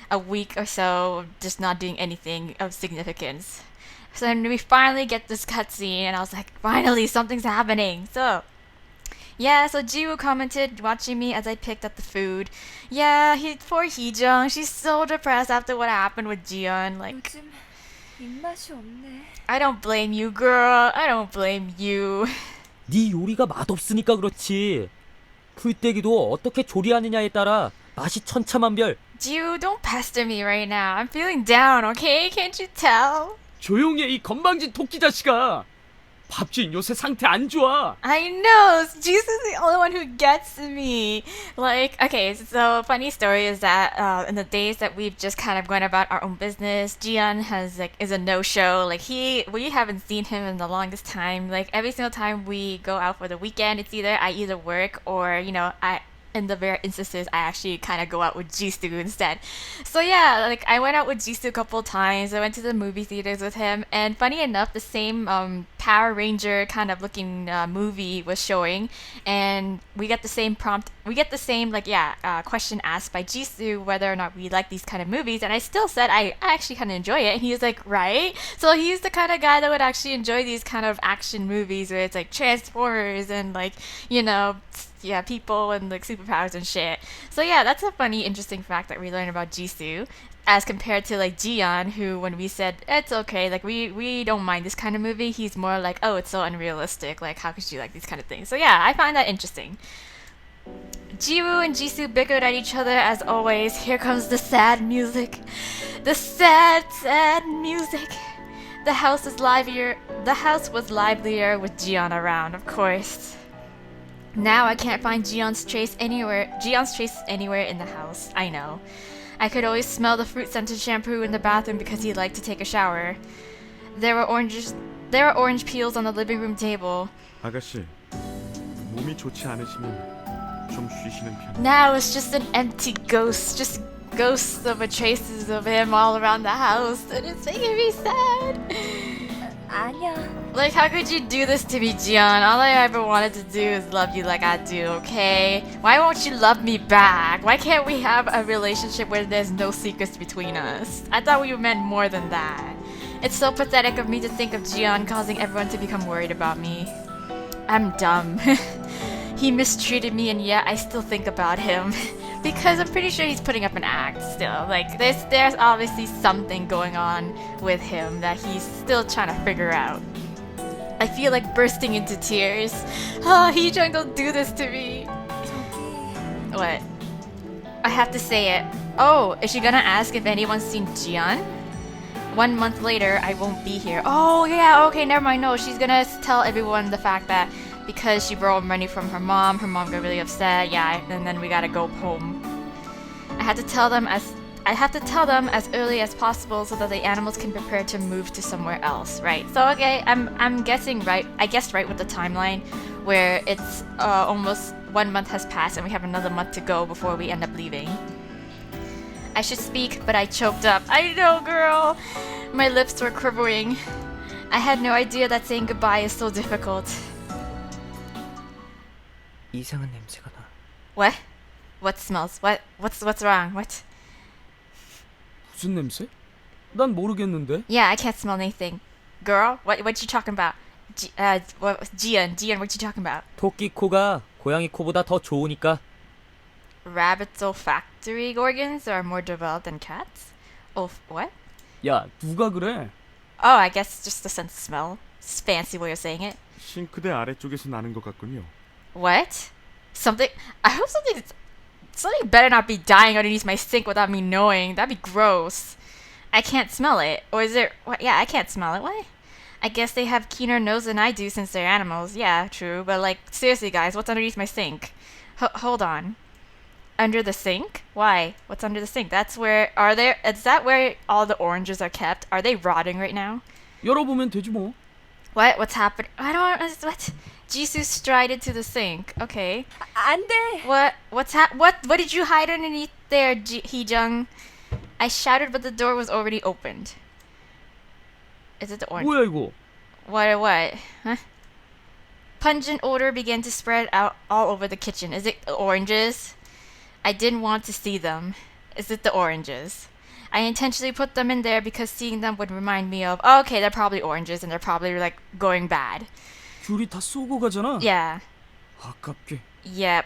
a week or so of just not doing anything of significance. So then we finally get this cutscene, and I was like, finally something's happening. So yeah, so Jiwoo commented watching me as I picked up the food. Yeah, poor Hee-jung. She's so depressed after what happened with Jiyeon. Like. 요즘 입맛이 없네. I don't blame you, girl. I don't blame you. 네 요리가 맛없으니까 그렇지. 풀떼기도 어떻게 조리하느냐에 따라 맛이 천차만별. Jiwoo, don't pester me right now. I'm feeling down, okay? Can't you tell? 조용히 해, 이 건방진 토끼 자식아. 밥주인 요새 상태 안 좋아. I know. Jisoo's the only one who gets me. Like, okay, so funny story is that in the days that we've just kind of gone about our own business, Jiyeon is a no-show. Like we haven't seen him in the longest time. Like every single time we go out for the weekend, it's either I work or in the rare instances, I actually kind of go out with Jisoo instead. So yeah, like I went out with Jisoo a couple of times. I went to the movie theaters with him, and funny enough, the same Power Ranger kind of looking movie was showing, and we get the same question asked by Jisoo whether or not we like these kind of movies, and I still said I actually kind of enjoy it, and he was like, right? So he's the kind of guy that would actually enjoy these kind of action movies where it's like Transformers and like, you know, yeah, people and like superpowers and shit. So yeah, that's a funny, interesting fact that we learned about Jisoo. As compared to like Jiyeon, who when we said it's okay, like we don't mind this kind of movie, he's more like, oh, it's so unrealistic, like how could you like these kind of things. So yeah, I find that interesting. Jiwoo and Jisoo bickered at each other as always. Here comes the sad music. The sad music. The house was livelier with Jiyeon around, of course. Now I can't find Jiyeon's trace anywhere in the house. I know. I could always smell the fruit-scented shampoo in the bathroom because he liked to take a shower. There were orange peels on the living room table. 아가씨, 몸이 좋지 않으시면 좀 쉬시는 편. Now it's just an empty ghost, just ghosts of traces of him all around the house, and it's making me sad. 아니야. Like, how could you do this to me, Jiyeon? All I ever wanted to do is love you like I do, okay? Why won't you love me back? Why can't we have a relationship where there's no secrets between us? I thought we meant more than that. It's so pathetic of me to think of Jiyeon causing everyone to become worried about me. I'm dumb. He mistreated me, and yet I still think about him. Because I'm pretty sure he's putting up an act still. Like, there's obviously something going on with him that he's still trying to figure out. I feel like bursting into tears. Oh, Hee-jung, don't do this to me. What? I have to say it. Oh, is she gonna ask if anyone's seen Jiyeon? 1 month later, I won't be here. Oh, yeah, okay, never mind. No, she's gonna tell everyone the fact that because she borrowed money from her mom got really upset, yeah, and then we gotta go home. I have to tell them as early as possible so that the animals can prepare to move to somewhere else, right? So okay, I'm guessing right. I guessed right with the timeline, where it's almost 1 month has passed and we have another month to go before we end up leaving. I should speak, but I choked up. I know, girl. My lips were quivering. I had no idea that saying goodbye is so difficult. 이상한 냄새가 나. What? What smells? What's wrong? What? 무슨 냄새? 난 모르겠는데. Yeah, I can't smell anything. Girl, what you talking about? Jiyeon, what you talking about? 토끼 코가 고양이 코보다 더 좋으니까. Rabbits' olfactory organs are more developed than cats? What? 야, 누가 그래? Oh, I guess just the sense of smell. It's a fancy way of saying it. 싱크대 아래쪽에서 나는 것 같군요. What? I hope something better not be dying underneath my sink without me knowing. That'd be gross. I can't smell it. Or is it? What? Yeah, I can't smell it. What? I guess they have keener nose than I do since they're animals. Yeah, true. But like, seriously, guys, what's underneath my sink? Hold on. Under the sink? Why? What's under the sink? Is that where all the oranges are kept? Are they rotting right now? 열어보면 되지 뭐. What? What's happening? I don't. What? Jisoo strided to the sink. Okay. 안 돼. What did you hide underneath there, Hee-jung? I shouted, but the door was already opened. Is it the orange? 뭐야 이거? What? Huh? Pungent odor began to spread out all over the kitchen. Is it the oranges? I didn't want to see them. Is it the oranges? I intentionally put them in there because seeing them would remind me of, oh, okay, they're probably oranges and they're probably like going bad. 귤이 다 쏘고 가잖아. Yeah. 아깝게. Yep.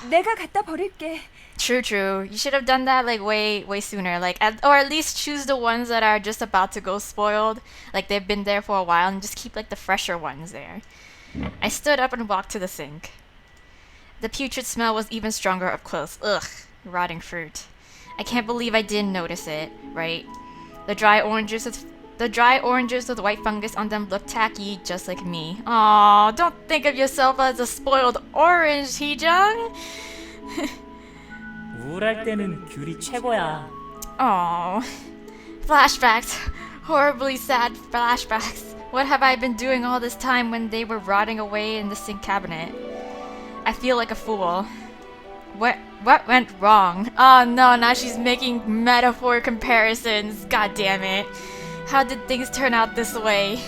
내가 갖다 버릴게. True. You should have done that like way sooner. Like, or at least choose the ones that are just about to go spoiled. Like they've been there for a while, and just keep like the fresher ones there. I stood up and walked to the sink. The putrid smell was even stronger up close. Ugh, rotting fruit. I can't believe I didn't notice it, right? The dry oranges with white fungus on them looked tacky, just like me. Aw, don't think of yourself as a spoiled orange, Hee-jung. 우울할 때는 귤이 최고야. Aw. Flashbacks. Horribly sad flashbacks. What have I been doing all this time when they were rotting away in the sink cabinet? I feel like a fool. What went wrong? Oh no, now she's making metaphor comparisons. God damn it. How did things turn out this way?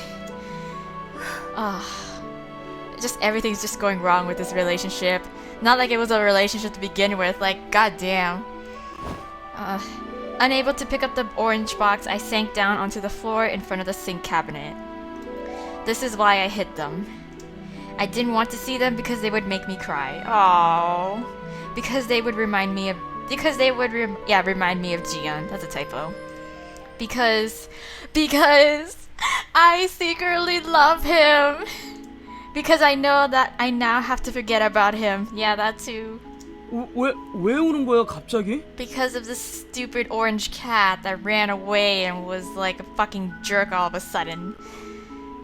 Just everything's just going wrong with this relationship. Not like it was a relationship to begin with, like, goddamn. Unable to pick up the orange box, I sank down onto the floor in front of the sink cabinet. This is why I hid them. I didn't want to see them because they would make me cry. Aww. Because they would remind me of... remind me of Jiyeon. That's a typo. Because I secretly love him. Because I know that I now have to forget about him. Yeah, that too. 왜 우는 거야 갑자기? Because of this stupid orange cat that ran away and was like a fucking jerk all of a sudden.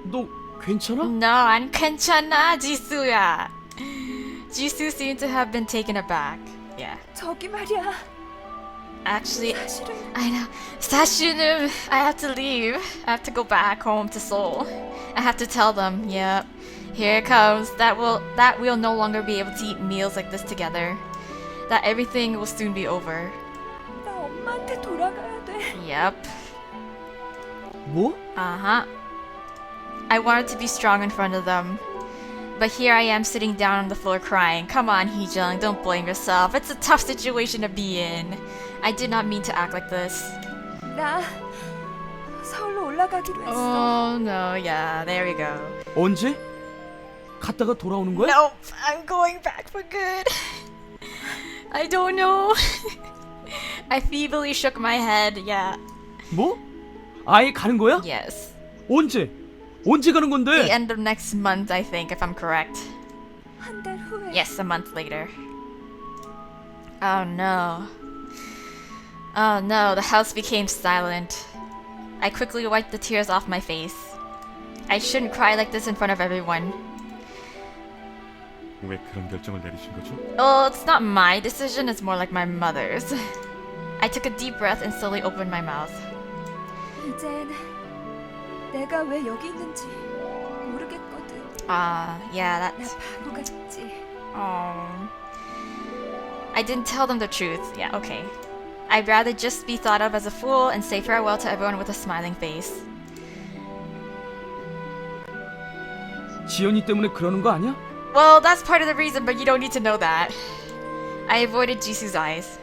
너 괜찮아? No, 안 괜찮아, 지수야. Jisoo seemed to have been taken aback. Yeah. 저기 말이야. Actually, 사실은 I know. 사실은 I have to leave. I have to go back home to Seoul. I have to tell them. Yep. Here it comes. That we'll no longer be able to eat meals like this together. That everything will soon be over. 나 엄마한테 돌아가야 돼. Yep. 뭐? Uh-huh. I wanted to be strong in front of them. But here I am sitting down on the floor crying. Come on, Heejung, don't blame yourself. It's a tough situation to be in. I did not mean to act like this. 나 서울로 올라가기로 했어. Oh no, yeah, there we go. 언제? 갔다가 돌아오는 거야? Nope, I'm going back for good. I don't know. I feebly shook my head, yeah. 뭐? 아예 가는 거야? Yes. 언제? 언제 가는 건데? The end of next month, I think, if I'm correct. 한 달 후에. Yes, a month later. Oh no. Oh no, the house became silent. I quickly wiped the tears off my face. I shouldn't cry like this in front of everyone. 왜 그런 결정을 내리신 거죠? Oh, it's not my decision, it's more like my mother's. I took a deep breath and slowly opened my mouth. 이젠 내가 왜 여기 있는지 모르겠거든. Yeah, 나 that's... 바보 같지. I didn't tell them the truth. Yeah, okay. I'd rather just be thought of as a fool and say farewell to everyone with a smiling face. 지연이 때문에 그러는 거 아니야? Well, that's part of the reason, but you don't need to know that. I avoided Jisoo's eyes.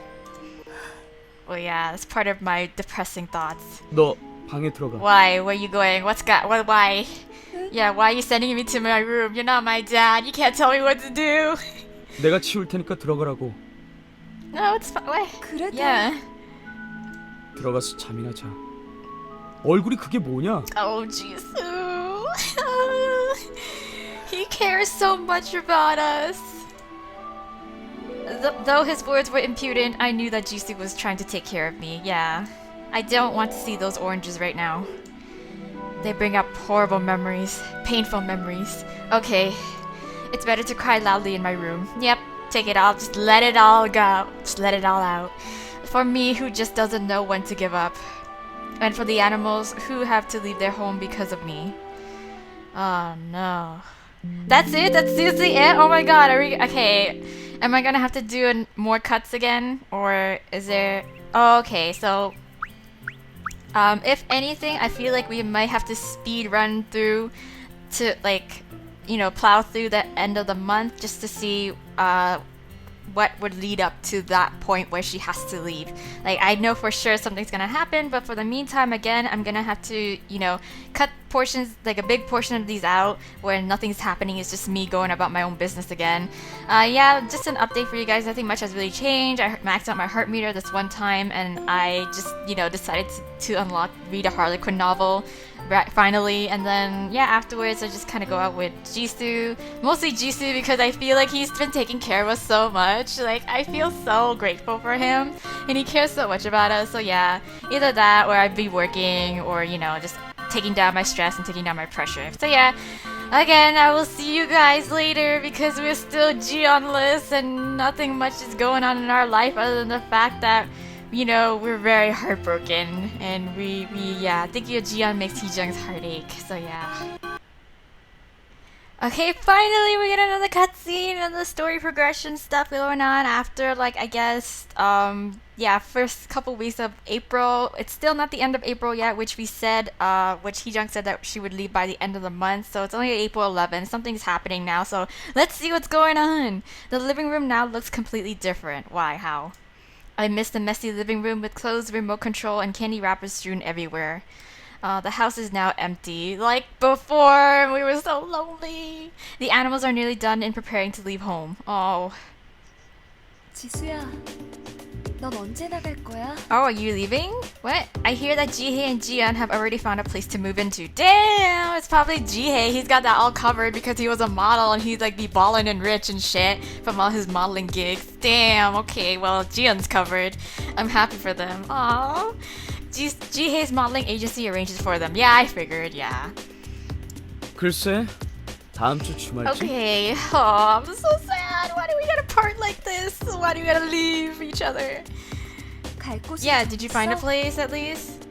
Well, yeah, that's part of my depressing thoughts. 너 방에 들어가. Why? Where you going? Why? Yeah, why are you sending me to my room? You're not my dad. You can't tell me what to do. 내가 치울 테니까 들어가라고. No, it's fine. Why? 그래도 Yeah. 들어가서 잠이나 자. 얼굴이 그게 뭐냐? Oh, Jisoo. He cares so much about us. Though his words were impudent, I knew that Jisoo was trying to take care of me. Yeah. I don't want to see those oranges right now. They bring up horrible memories, painful memories. Okay, it's better to cry loudly in my room. Yep, take it all, just let it all go. Just let it all out. For me, who just doesn't know when to give up. And for the animals who have to leave their home because of me. Oh no. That's it? That's seriously it? Oh my god, are we... Okay. Am I gonna have to do more cuts again? Or is there... Oh, okay, so... if anything, I feel like we might have to speed run through to, like, you know, plow through the end of the month just to see what would lead up to that point where she has to leave. Like, I know for sure something's gonna happen, but for the meantime, again, I'm gonna have to, you know, cut portions, like a big portion of these out where nothing's happening. It's just me going about my own business again. Yeah, just an update for you guys. Nothing much has really changed. I maxed out my heart meter this one time, and I just, you know, decided to read a Harlequin novel finally, and then yeah, afterwards I just kind of go out with Jisoo, mostly Jisoo, because I feel like he's been taking care of us so much. Like, I feel so grateful for him, and he cares so much about us. So yeah, either that or I'd be working, or, you know, just taking down my stress and taking down my pressure. So yeah, again, I will see you guys later, because we're still Jiyeon-less and nothing much is going on in our life other than the fact that, you know, we're very heartbroken, and we yeah, thinking of Jiyeon makes Heejung's heart ache. So yeah. Okay, finally we get another cutscene and the story progression stuff going on after, like, I guess, yeah, first couple weeks of April. It's still not the end of April yet, which we said, which Heejung said that she would leave by the end of the month, so it's only April 11th. Something's happening now, so let's see what's going on. The living room now looks completely different. Why? How? I miss the messy living room with clothes, remote control, and candy wrappers strewn everywhere. The house is now empty, like before. We were so lonely. The animals are nearly done in preparing to leave home. Oh. 지수야, 넌 언제 나갈 거야? Oh, are you leaving? What? I hear that Jihae and Jiyeon have already found a place to move into. Damn, it's probably Jihae. He's got that all covered because he was a model and he'd like be ballin' and rich and shit from all his modeling gigs. Damn, okay, well, Jiyeon's covered. I'm happy for them. Aww. Jihae's modeling agency arranges for them. Yeah, I figured, yeah. 글쎄, 다음 주 주말쯤? Okay, oh, I'm so sad. Why do we gotta part like this? Why do we gotta leave each other? 갈 곳이 Yeah, did you find a 있어? place at least?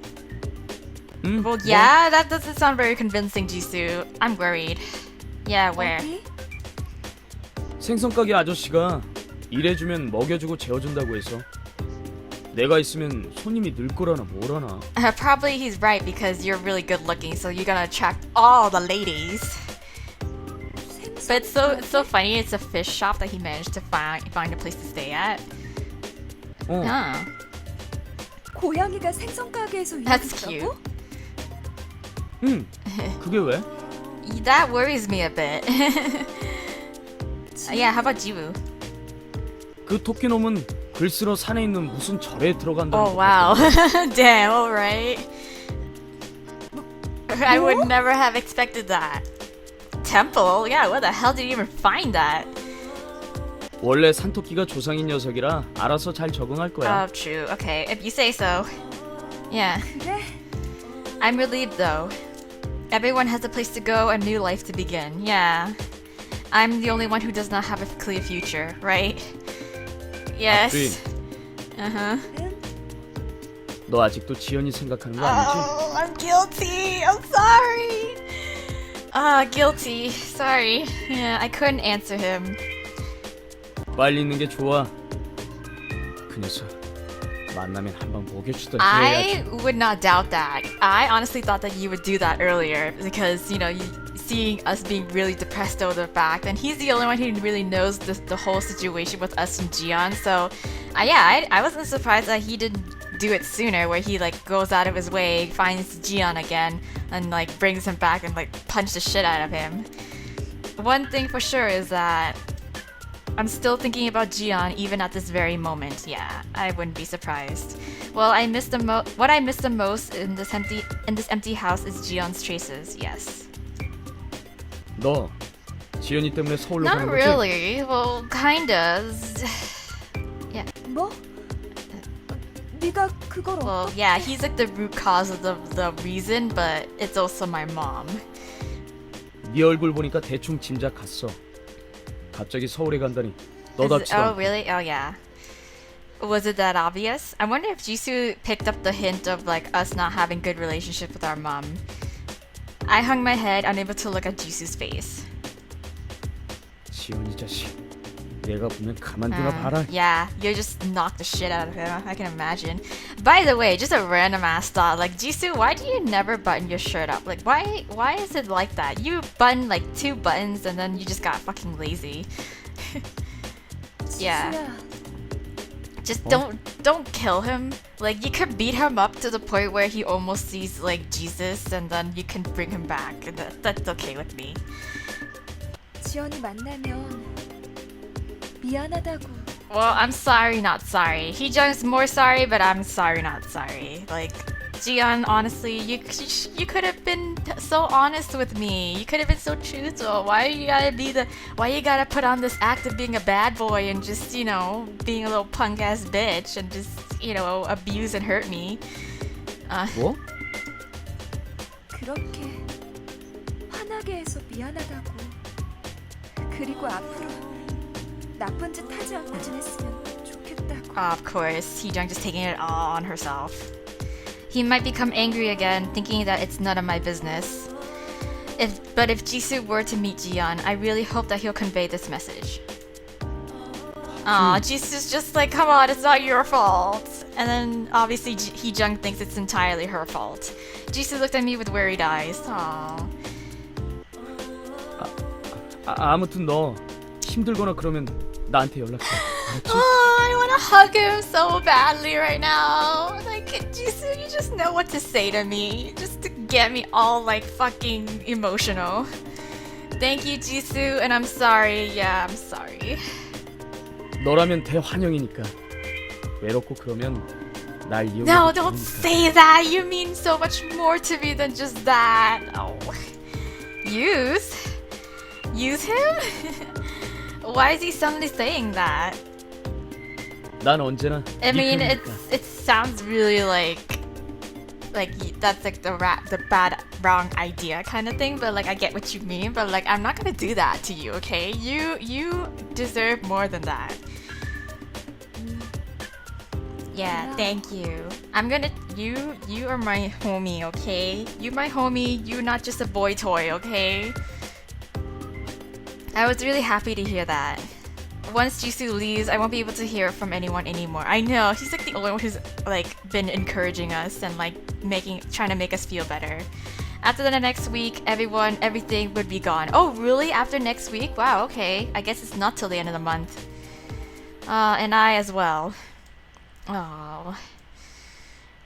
응? Well, yeah, that doesn't sound very convincing, Jisoo. I'm worried. Yeah, where? 어디? 생선가게 아저씨가 일해주면 먹여주고 재워준다고 해서 내가 있으면 손님이 늘 거라나 뭐라나. Probably he's right because you're really good looking, so you're gonna attract all the ladies. But it's so funny. It's a fish shop that he managed to find a place to stay at. 어, Huh. 고양이가 생선 가게에서 That's 일했다고? cute. 응. 그게 왜? That worries me a bit. Yeah, how about Jiwoo? 그 토끼놈은 글 쓰러 산에 있는 무슨 절에 들어간다는 Oh 것 wow. 같던데. Damn, alright. I would never have expected that. Temple? Yeah, where the hell did you even find that? 원래 산토끼가 조상인 녀석이라 알아서 잘 적응할 거야. Oh, true. Okay, if you say so. Yeah. 그래? I'm relieved though. Everyone has a place to go, a new life to begin. Yeah. I'm the only one who does not have a clear future, right? Yes. Uh-huh. 너 아직도 지연이 생각하는 거 아니지? Oh, I'm guilty. I'm sorry. Guilty. Sorry. Yeah, I couldn't answer him. 빨리 있는 게 좋아. 그 녀석 만나면 한방 먹여주던지 I 해야지. would not doubt that. I honestly thought that you would do that earlier because, you know, seeing us being really depressed over the fact, and he's the only one who really knows the whole situation with us and Jiyeon. So, yeah, I wasn't surprised that he didn't do it sooner, where he like goes out of his way, finds Jiyeon again, and like brings him back and like punch the shit out of him. One thing for sure is that I'm still thinking about Jiyeon even at this very moment. Yeah, I wouldn't be surprised. Well, what I miss the most in this empty house is Jiyeon's traces. Yes. 너 지연이 때문에 서울로 Not 가는 거지? really. Well, kinda. 뭐? 네가 그걸 Well, 어떻게? yeah, he's like the root cause of the reason, but it's also my mom. 네 얼굴 보니까 대충 짐작 갔어. 갑자기 서울에 간다니 너답지도 Oh, 않고. really? Oh, yeah. Was it that obvious? I wonder if Jisoo picked up the hint of like us not having good relationship with our mom. I hung my head, unable to look at Jisoo's face. 지연이 자식 내가 보면 가만두나 봐라. Yeah, you just knocked the shit out of him. I can imagine. By the way, just a random ass thought. Like, Jisoo, why do you never button your shirt up? Like, why is it like that? You button like 2 buttons and then you just got fucking lazy. Yeah. 지수야, Just don't kill him. Like, you could beat him up to the point where he almost sees like Jesus, and then you can bring him back. And that's okay with me. 지연이 만나면 미안하다고. Well, I'm sorry, not sorry. Heejung's more sorry, but I'm sorry, not sorry. Like, Jiyeon, honestly, you could have been so honest with me. You could have been so truthful. Why you gotta put on this act of being a bad boy and just, you know, being a little punk ass bitch and just, you know, abuse and hurt me? 뭐? 그렇게 화나게 해서 미안하다고. 그리고 앞으로 나쁜 짓 하지 않고 지냈으면 좋겠다고. Of course, Heejung just taking it all on herself. He might become angry again, thinking that it's none of my business. If But if Jisoo were to meet Jiyeon, I really hope that he'll convey this message. Aw, Jisoo's just like, come on, it's not your fault. And then obviously Heejung thinks it's entirely her fault. Jisoo looked at me with worried eyes. Aww. 아무튼 너 힘들거나 그러면 나한테 연락해. 알았지? Oh, I wanna hug him so badly right now. Like, Jisoo, you just know what to say to me. Just to get me all like fucking emotional. Thank you, Jisoo, and I'm sorry. Yeah, I'm sorry. 너라면 대환영이니까. 외롭고 그러면 날 이용해. No, don't say that. You mean so much more to me than just that. Oh. Use? Use him? Why is he suddenly saying that? 난 언제나 I mean, 네 편이니까. it sounds really like that's like the bad wrong idea kind of thing. But like I get what you mean. But like I'm not gonna do that to you, okay? You deserve more than that. Yeah, thank you. I'm gonna you are my homie, okay? You my homie. You not just a boy toy, okay? I was really happy to hear that. Once Jisoo leaves, I won't be able to hear from anyone anymore. I know, he's like the only one who's like been encouraging us and like trying to make us feel better. After the next week, everything would be gone. Oh, really? After next week? Wow, okay. I guess it's not till the end of the month. And I as well. Oh.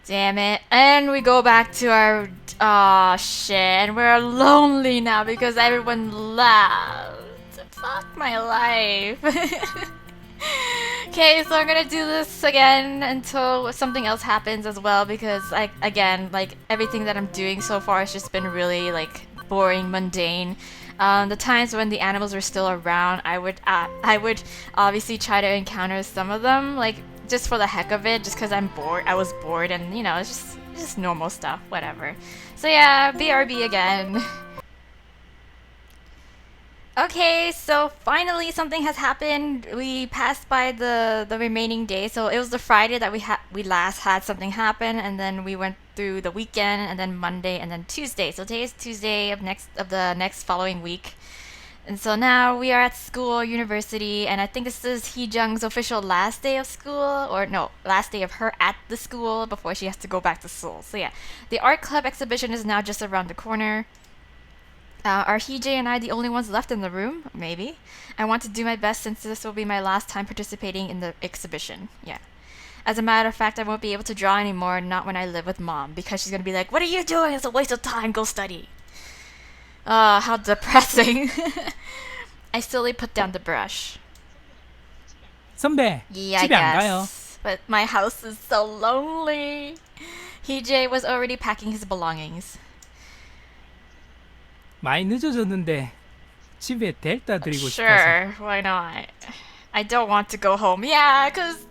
Damn it. And we go back to our... Aw, shit. And we're lonely now because everyone left. Fuck my life. Okay, so I'm gonna do this again until something else happens as well because, like, again, like, everything that I'm doing so far has just been really, like, boring, mundane. The times when the animals were still around, I would obviously try to encounter some of them, like, just for the heck of it, just because I'm bored. I was bored and, you know, it's just normal stuff, whatever. So yeah, BRB again. Okay, so finally something has happened. We passed by the remaining days. So it was the Friday that we last had something happen, and then we went through the weekend, and then Monday, and then Tuesday. So today is Tuesday of the next following week. And so now we are at school, university, and I think this is Heejung's official last day of school, or no, last day of her at the school before she has to go back to Seoul. So yeah, the art club exhibition is now just around the corner. Are Heejay and I the only ones left in the room? Maybe. I want to do my best since this will be my last time participating in the exhibition. Yeah. As a matter of fact, I won't be able to draw anymore, not when I live with Mom, because she's gonna be like, "What are you doing? It's a waste of time, go study." How depressing. I slowly put down the brush. 선배, Yeah, I 집에 안 가요. guess. But my house is so lonely. Heejay was already packing his belongings. 많이 늦어졌는데 집에 데려다 드리고 싶어서. Sure, why not? I don't want to go home. Yeah, because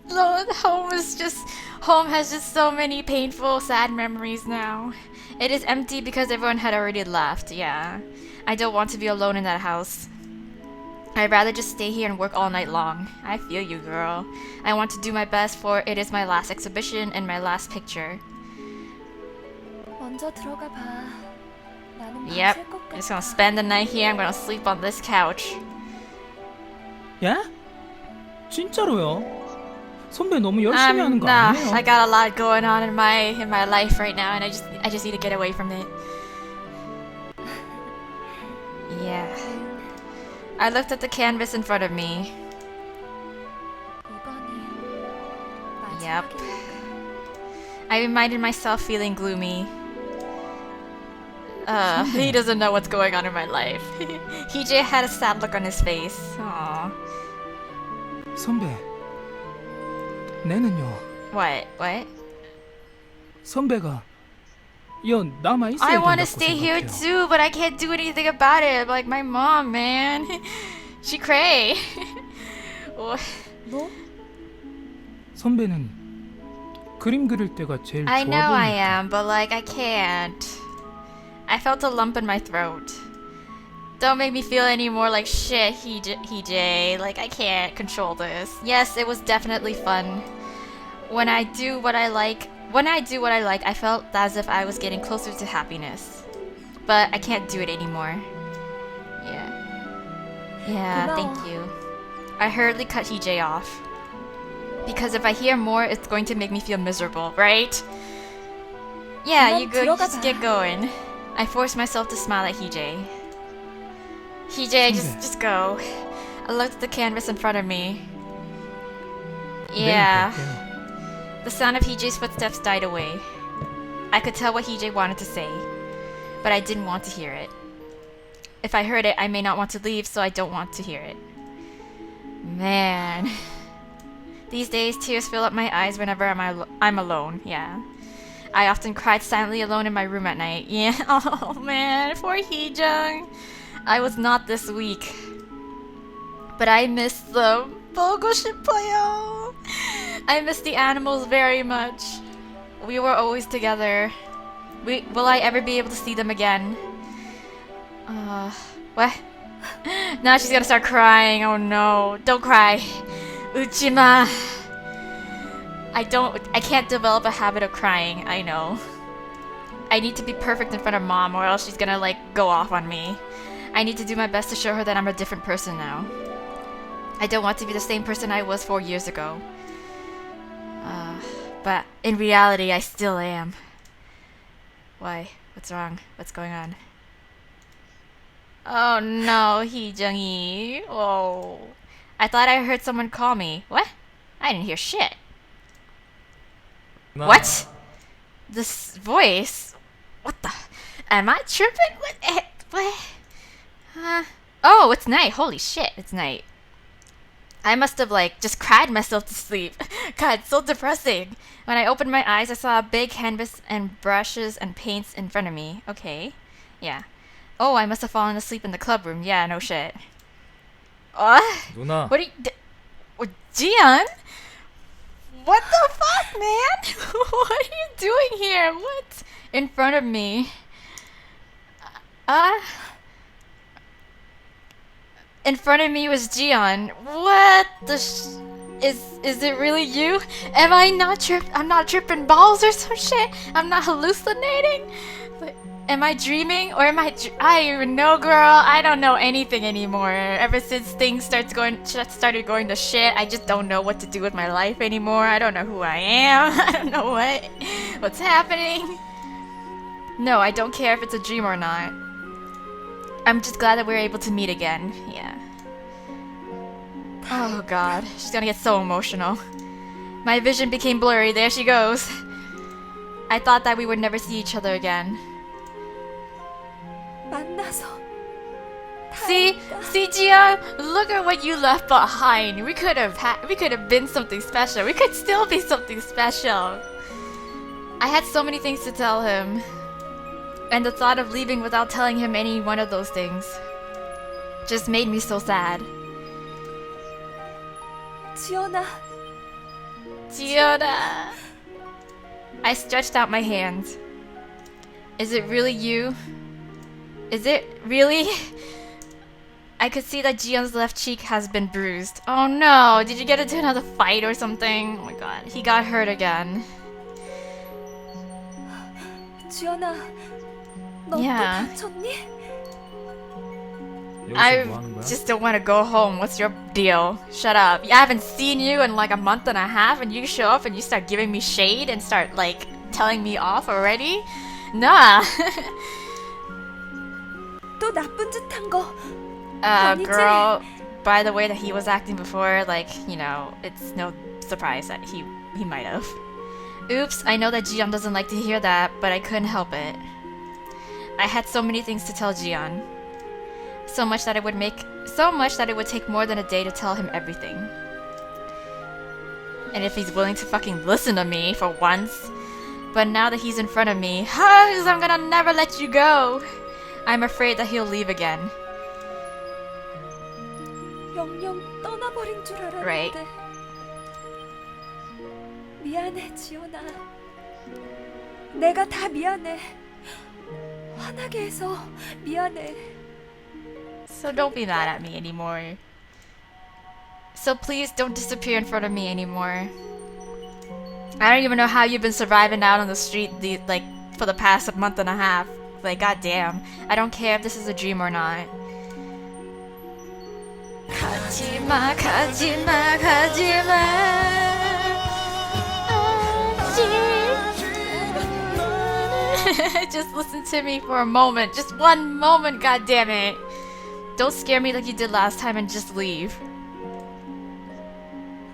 home has just so many painful, sad memories now. It is empty because everyone had already left. Yeah, I don't want to be alone in that house. I'd rather just stay here and work all night long. I feel you, girl. I want to do my best, for it is my last exhibition and my last picture. 먼저 들어가 봐. 나는 Yep, 밤샐 것 I'm just 같아. gonna spend the night here. I'm gonna sleep on this couch. 야? 진짜로요? 선배 너무 열심히 하는 거 Nah, 아니에요? I got a lot going on in my life right now, and I just need to get away from it. Yeah. I looked at the canvas in front of me. 이번이 Yep. 마지막이니까. I reminded myself feeling gloomy. He doesn't know what's going on in my life. Heejay had a sad look on his face. Aww. 선배, 내는요. What? What? 선배가 여 남아 있어야 I 된다고 want to stay here 생각해요. too, but I can't do anything about it. Like my mom, man. She cray. 너? 선배는 그림 그릴 때가 제일 I 좋아 know I 보이니까. am, but like I can't. I felt a lump in my throat. Don't make me feel any more like shit, Heejay. Like I can't control this. Yes, it was definitely fun. When I do what I like, I felt as if I was getting closer to happiness. But I can't do it anymore. Yeah. Yeah, 고마워. thank you. I hurriedly cut Hee off. Because if I hear more, it's going to make me feel miserable, right? Yeah, you go, you just get going. I forced myself to smile at Hee. Hee, just go. I looked at the canvas in front of me. Yeah. 내일 뵐게요. The sound of Hee's footsteps died away. I could tell what Hee wanted to say, but I didn't want to hear it. If I heard it, I may not want to leave, so I don't want to hear it. Man. These days, tears fill up my eyes whenever I'm alone, yeah. I often cried silently alone in my room at night. Yeah, oh man, poor Heejung. I was not this weak. But I miss them. 보고 싶어요. I miss the animals very much. We were always together. Will I ever be able to see them again? What? Now she's gonna start crying. Oh no. Don't cry. Uchima. I can't develop a habit of crying, I know. I need to be perfect in front of mom or else she's gonna like go off on me. I need to do my best to show her that I'm a different person now. I don't want to be the same person I was 4 years ago. But in reality, I still am. Why? What's wrong? What's going on? Oh no, Hee-jung-yi. Oh. I thought I heard someone call me. What? I didn't hear shit. 나 What? This voice? What the? Am I tripping? What? Oh, it's night. Holy shit, it's night. I must have like just cried myself to sleep. God, it's so depressing. When I opened my eyes, I saw a big canvas and brushes and paints in front of me. Okay. Yeah. Oh, I must have fallen asleep in the club room. Yeah, no shit. 누나. What are you... Jiyeon? What the fuck, man? What are you doing here? What? In front of me. In front of me was Jiyeon. What the is it really you? Am I not I'm not tripping balls or some shit? I'm not hallucinating? Like, am I dreaming or am I don't even know, girl. I don't know anything anymore. Ever since things started going to shit, I just don't know what to do with my life anymore. I don't know who I am. I don't know what's happening. No, I don't care if it's a dream or not. I'm just glad that we were able to meet again. Yeah. Oh god, she's gonna get so emotional. My vision became blurry. There she goes. I thought that we would never see each other again. 만나서 See, Jiyeon, look at what you left behind. We could have been something special. We could still be something special. I had so many things to tell him. And the thought of leaving without telling him any one of those things just made me so sad. 지연아. Jiyeon. I stretched out my hands. Is it really you? Is it really? I could see that Jiyeon's left cheek has been bruised. Oh no, did you get into another fight or something? Oh my god, he got hurt again. 지연아. 너 또 Yeah. 다쳤니? 여기서 I 뭐 하는 거야? just don't want to go home. What's your deal? Shut up. I haven't seen you in like a month and a half and you show up and you start giving me shade and start like telling me off already? Nah. 또 나쁜 짓 한 거. 아니지? Girl, by the way that he was acting before, like, you know, it's no surprise that he might have. Oops, I know that Jiyeon doesn't like to hear that, but I couldn't help it. I had so many things to tell Jiyeon. So much that it would take more than a day to tell him everything. And if he's willing to fucking listen to me for once. But now that he's in front of me, hugs, I'm gonna never let you go. I'm afraid that he'll leave again. 영영 떠나버린 줄 알았는데. Right. 미안해, 지연아. 내가 다 미안해. 화나게 해서 미안해. So don't be mad at me anymore. So please don't disappear in front of me anymore. I don't even know how you've been surviving out on the street for the past month and a half. Like, goddamn. I don't care if this is a dream or not. 가지마 가지마 가지마 Just listen to me for a moment. Just one moment, goddammit. Don't scare me like you did last time and just leave.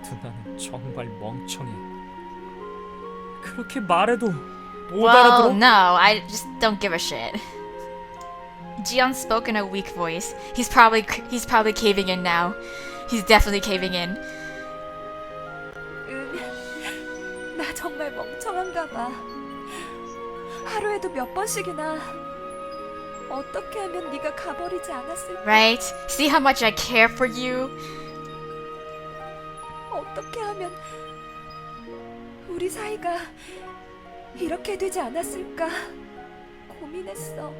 누나는 정말 멍청해. 그렇게 말해도 못 Well, 알아들어? no, I just don't give a shit. Jiyeon spoke in a weak voice. He's probably caving in now. He's definitely caving in. 나 정말 멍청한가 봐. 하루에도 몇 번씩이나 어떻게 하면 네가 가버리지 않았을까? Right? See how much I care for you? 어떻게 하면 우리 사이가 이렇게 되지 않았을까 고민했어.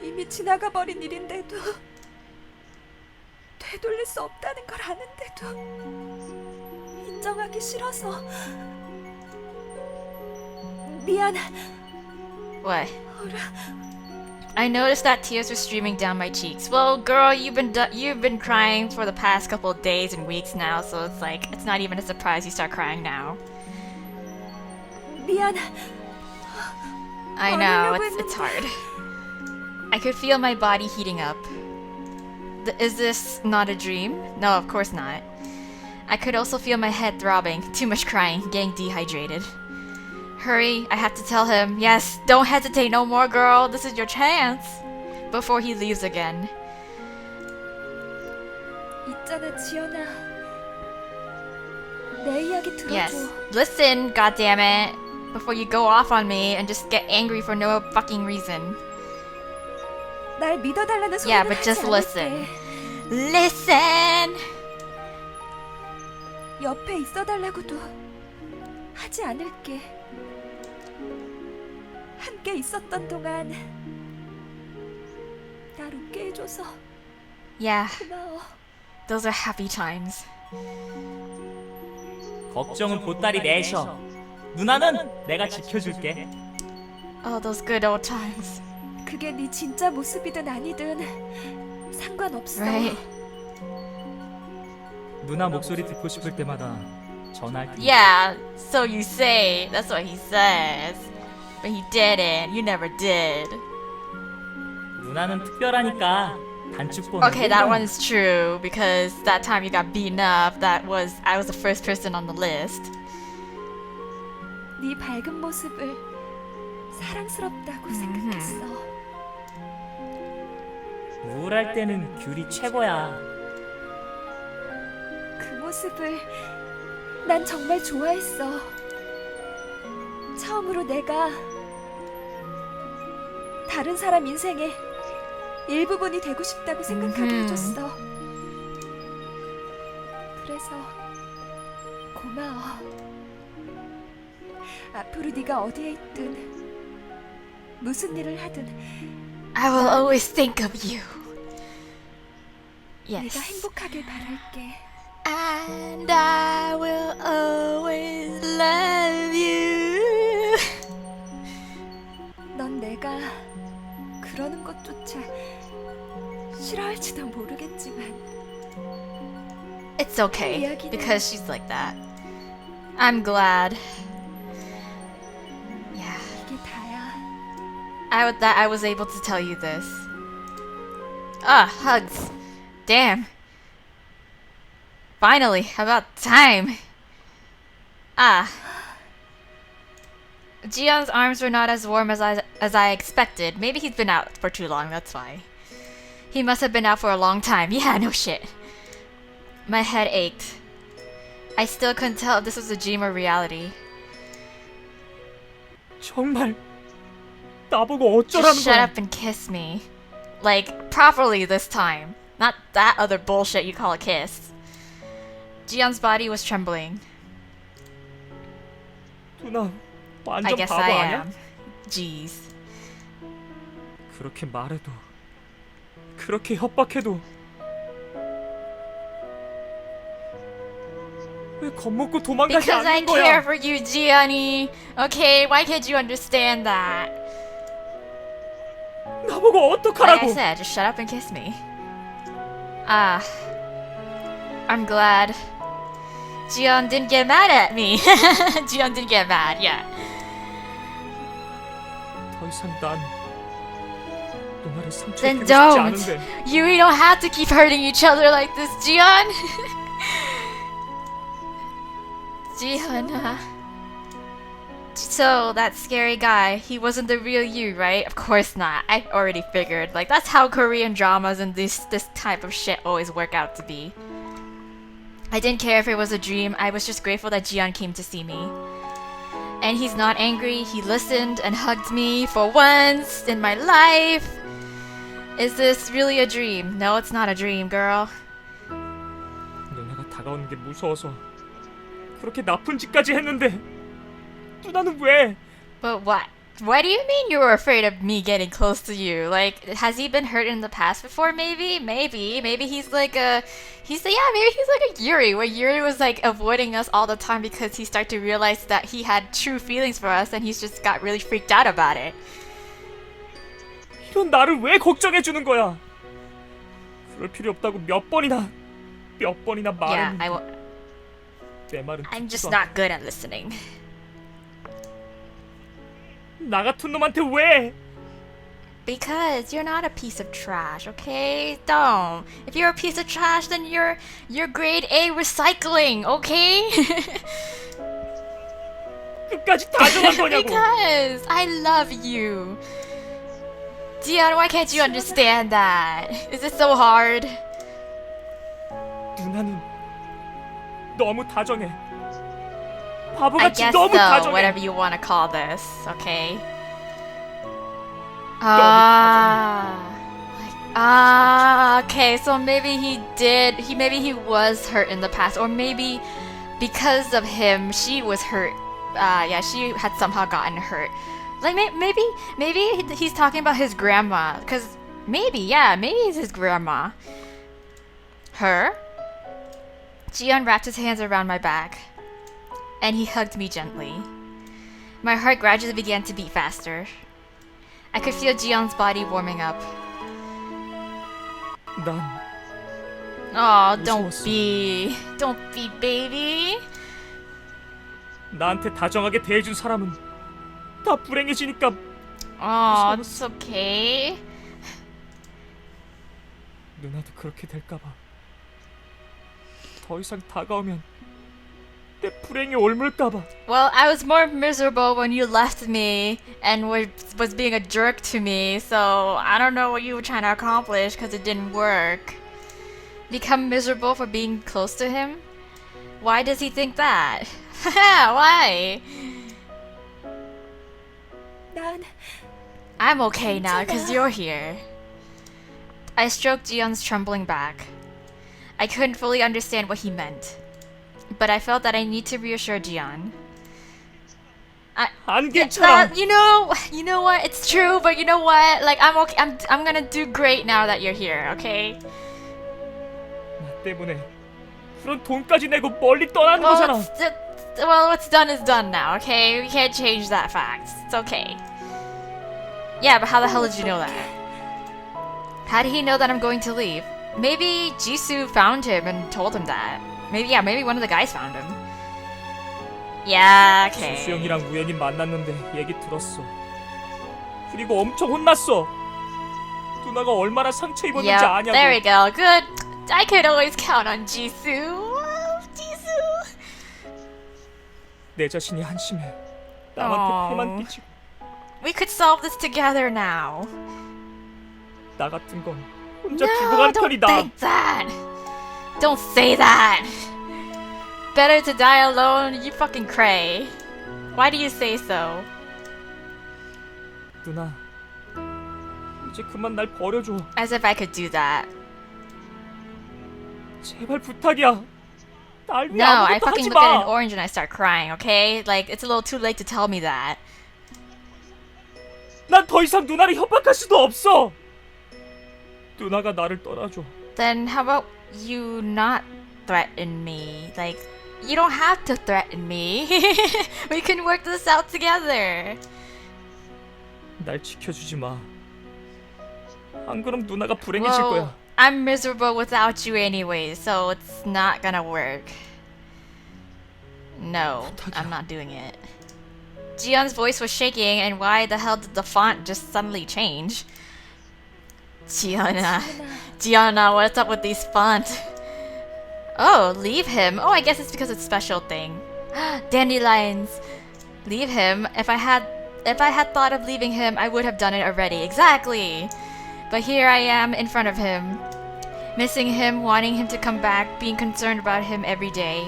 이미 지나가 버린 일인데도 되돌릴 수 없다는 걸 아는데도 인정하기 싫어서 미안. What? I noticed that tears were streaming down my cheeks. Well, girl, you've been crying for the past couple of days and weeks now, so it's like it's not even a surprise you start crying now. 미안. I know, it's hard. I could feel my body heating up. Is this not a dream? No, of course not. I could also feel my head throbbing. Too much crying, getting dehydrated. Hurry, I have to tell him. Yes, don't hesitate no more, girl. This is your chance. Before he leaves again. 있잖아, 지연아. 내 이야기 들어줘. Yes. Listen, goddammit. Before you go off on me and just get angry for no fucking reason. 날 믿어달라는 소리는 Yeah, but 하지 just 않을게. listen. Listen! 옆에 있어달라고도 하지 않을게. 함께 있었던 동안 날 웃게 해줘서 Yeah, 고마워. those are happy times. 걱정은 보따리 내셔. 누나는 내가 지켜줄게. Oh, those good old times. 그게 네 진짜 모습이든 아니든 상관없어. Right? 누나 목소리 듣고 싶을 때마다 전화할게. Yeah, so you say. That's what he says. But he didn't. You never did. 누나는 특별하니까 단축번호. Okay, that one's true because that time you got beaten up, I was the first person on the list. 네 밝은 모습을 사랑스럽다고 생각했어. 우울할 때는 귤이 최고야. 그 모습을 난 정말 좋아했어. 처음으로 내가 다른 사람 인생의 일부분이 되고 싶다고 생각하게 해줬어. 그래서 고마워. 앞으로 네가 어디에 있든 무슨 일을 하든 I will always think of you. 네가 Yes. 행복하길 바랄게. And I will always love you. 넌 내가 그러는 것조차 싫어할지도 모르겠지만 It's okay because she's like that. I'm glad. Yeah, 이게 다야. that I was able to tell you this. Ah, hugs. Damn. Finally, about time. Ah. Jiyeon's arms were not as warm as I expected. Maybe he's been out for too long, that's why. He must have been out for a long time. Yeah, no shit. My head ached. I still couldn't tell if this was a dream or reality. 정말 나보고 어쩌라는 Just shut 거야? up and kiss me. Like, properly this time. Not that other bullshit you call a kiss. Jiyeon's body was trembling. 누나 I 완전 guess 바보 I 아니야? am. Jeez. 그렇게 말해도 그렇게 협박해도 왜 겁먹고 도망가지 Because I 않는 거야? care for you, Jiyeon. Okay, why can't you understand that? 나보고 Like I 어떡하라고? said, just shut up and kiss me. Ah, I'm glad Jiyeon didn't get mad at me. Jiyeon didn't get mad, yeah. 더 이상 난 누나를 Then 상처입히고 싶지 don't. 않은데. You don't have to keep hurting each other like this, Jiyeon. Jiyeon. So that scary guy, he wasn't the real you, right? Of course not. I already figured. Like that's how Korean dramas and this type of shit always work out to be. I didn't care if it was a dream. I was just grateful that Jiyeon came to see me. And he's not angry. He listened and hugged me for once in my life. Is this really a dream? No, it's not a dream, girl. 누나가 다가오는 게 무서워서 그렇게 나쁜 짓까지 했는데 누나는 왜? But what? What do you mean you were afraid of me getting close to you? Like, has he been hurt in the past before? Maybe. Maybe he's like a... maybe he's like a Yuri, where Yuri was like avoiding us all the time because he started to realize that he had true feelings for us and he's just got really freaked out about it. 이런 나를 왜 걱정해 주는 거야? 그럴 필요 없다고 몇 번이나 Yeah, 말했는데 내 말은 I'm just 듣지도 not good at listening. 나 같은 놈한테 왜? Because you're not a piece of trash, okay? Don't. If you're a piece of trash, then you're grade A recycling, okay? 끝까지 다정한 거냐고. Because I love you. Jiyeon, why can't you understand that? Is it so hard? 누나는 너무 다정해. I 바보같이 guess 너무 so, 다정해. whatever you want to call this, okay? Okay, so maybe maybe he was hurt in the past, or maybe because of him, she was hurt. Yeah, she had somehow gotten hurt. Like, maybe he's talking about his grandma, because maybe it's his grandma. Her? Jiyeon wrapped his hands around my back, and he hugged me gently. My heart gradually began to beat faster. I could feel Jiyeon's body warming up. 난 Oh, 무서웠어. don't be, baby. 나한테 다정하게 대해준 사람은 다 불행해지니까 Oh, it's okay. 누나도 그렇게 될까봐. 더 이상 다가오면 내 불행이 옮을까봐. Well, I was more miserable when you left me and was being a jerk to me, so I don't know what you were trying to accomplish because it didn't work. Become miserable for being close to him? Why does he think that? Why? 난 I'm okay now because you're here. I stroked Jiyeon's trembling back. I couldn't fully understand what he meant, but I felt that I need to reassure Jiyeon. 안 괜찮아. You know what? It's true, but you know what? Like, I'm okay. I'm gonna do great now that you're here. Okay. 나 때문에 그런 돈까지 내고 멀리 떠나는 거잖아. What's done is done now. Okay, we can't change that fact. It's okay. Yeah, but how the hell did you know that? How did he know that I'm going to leave? Maybe Jisoo found him and told him that. Maybe one of the guys found him. Yeah, okay. 수영이랑 우연히 만났는데 얘기 들었어. 그리고 엄청 혼났어. 누나가 얼마나 상처 입었는지 Yep, 아냐고. there we go. Good. I could always count on Jisoo. Jisoo. 내 자신이 한심해. 남한테 패만 끼치고 We could solve this together now. 나 같은 건 혼자 No, 죽어간 don't 편이 나. think that. Don't say that. Better to die alone, you fucking cray. Why do you say so? 누나, 이제 그만 날 버려줘. As if I could do that. 제발 부탁이야. 날 위해 No, I 아무것도 fucking 하지 look at an 마. orange and I start crying, okay? Like, it's a little too late to tell me that. 난 더 이상 누나를 협박할 수도 없어. 누나가 나를 떠나줘. Then how about you not threaten me? Like, you don't have to threaten me. We can work this out together. 날 지켜주지 마. 안 그럼 누나가 불행해질 Well, 거야. I'm miserable without you anyway, so it's not gonna work. No, I'm not doing it. Jiyeon's voice was shaking, and why the hell did the font just suddenly change? Jiyeon, what's up with these fonts? Oh, leave him. Oh, I guess it's because it's a special thing. Dandelions. Leave him. If I had thought of leaving him, I would have done it already. Exactly. But here I am in front of him, missing him, wanting him to come back, being concerned about him every day.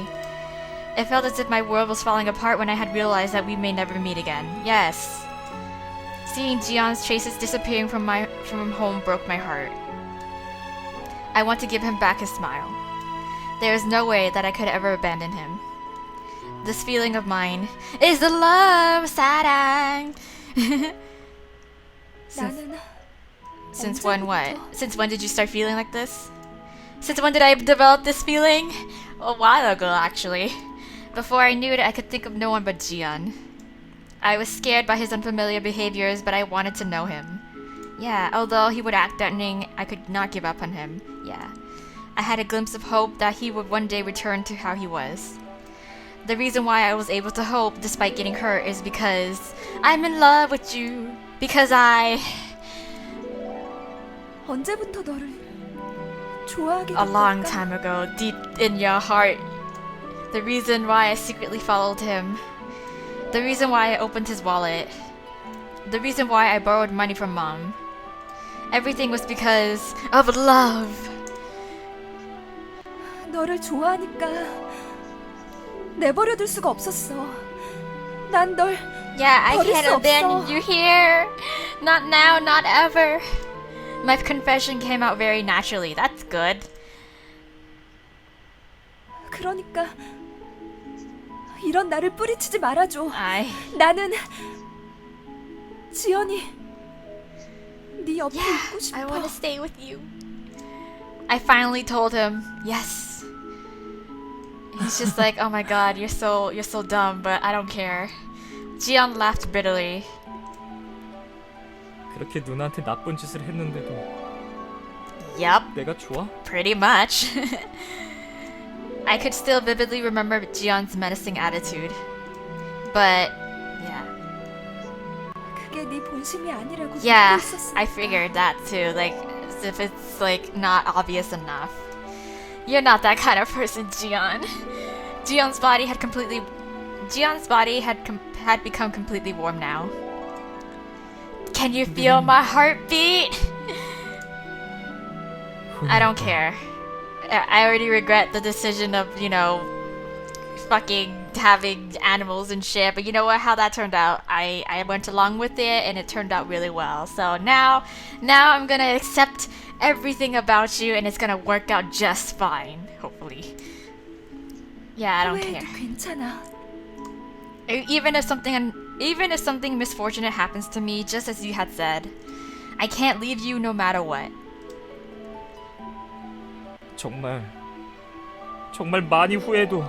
It felt as if my world was falling apart when I had realized that we may never meet again. Yes. Seeing Jiyeon's traces disappearing from home broke my heart. I want to give him back his smile. There is no way that I could ever abandon him. This feeling of mine is the love, sarang. 나는 Since when what? Since when did you start feeling like this? Since when did I develop this feeling? A while ago, actually. Before I knew it, I could think of no one but Jiyeon. I was scared by his unfamiliar behaviors, but I wanted to know him. Yeah, although he would act threatening, I could not give up on him. Yeah. I had a glimpse of hope that he would one day return to how he was. The reason why I was able to hope despite getting hurt is because I'm in love with you. Because 언제부터 너를 좋아하게 a long 됐을까? time ago, deep in your heart, the reason why I secretly followed him, the reason why I opened his wallet, the reason why I borrowed money from mom, everything was because of love. 너를 좋아하니까 내버려둘 수가 없었어. 난 널 Yeah, I 버릴 can't 수 abandon 없어. you here. Not now, not ever. My confession came out very naturally. That's good. 그러니까 이런 나를 뿌리치지 말아줘. 나는 지연이 네 옆에 있고 싶어. I want to stay with you. I finally told him yes. He's just like, oh my god, you're so dumb, but I don't care. Jiyeon laughed bitterly. 그렇게 누나한테 나쁜 짓을 했는데도 Yup, 내가 좋아? pretty much. I could still vividly remember Jiyeon's menacing attitude. But, yeah. 그게 네 본심이 아니라고 Yeah, 믿고 있었어. I figured that too. Like, as if it's like not obvious enough. You're not that kind of person, Jiyeon. Jiyeon's body had become completely warm now. Can you feel my heartbeat? I don't care. I already regret the decision of, fucking having animals and shit, but you know what, how that turned out, I went along with it and it turned out really well. So now I'm gonna accept everything about you and it's gonna work out just fine, hopefully. Yeah, I don't care. 후회해도 괜찮아. Even if something misfortunate happens to me, just as you had said, I can't leave you no matter what. 정말 많이 후회도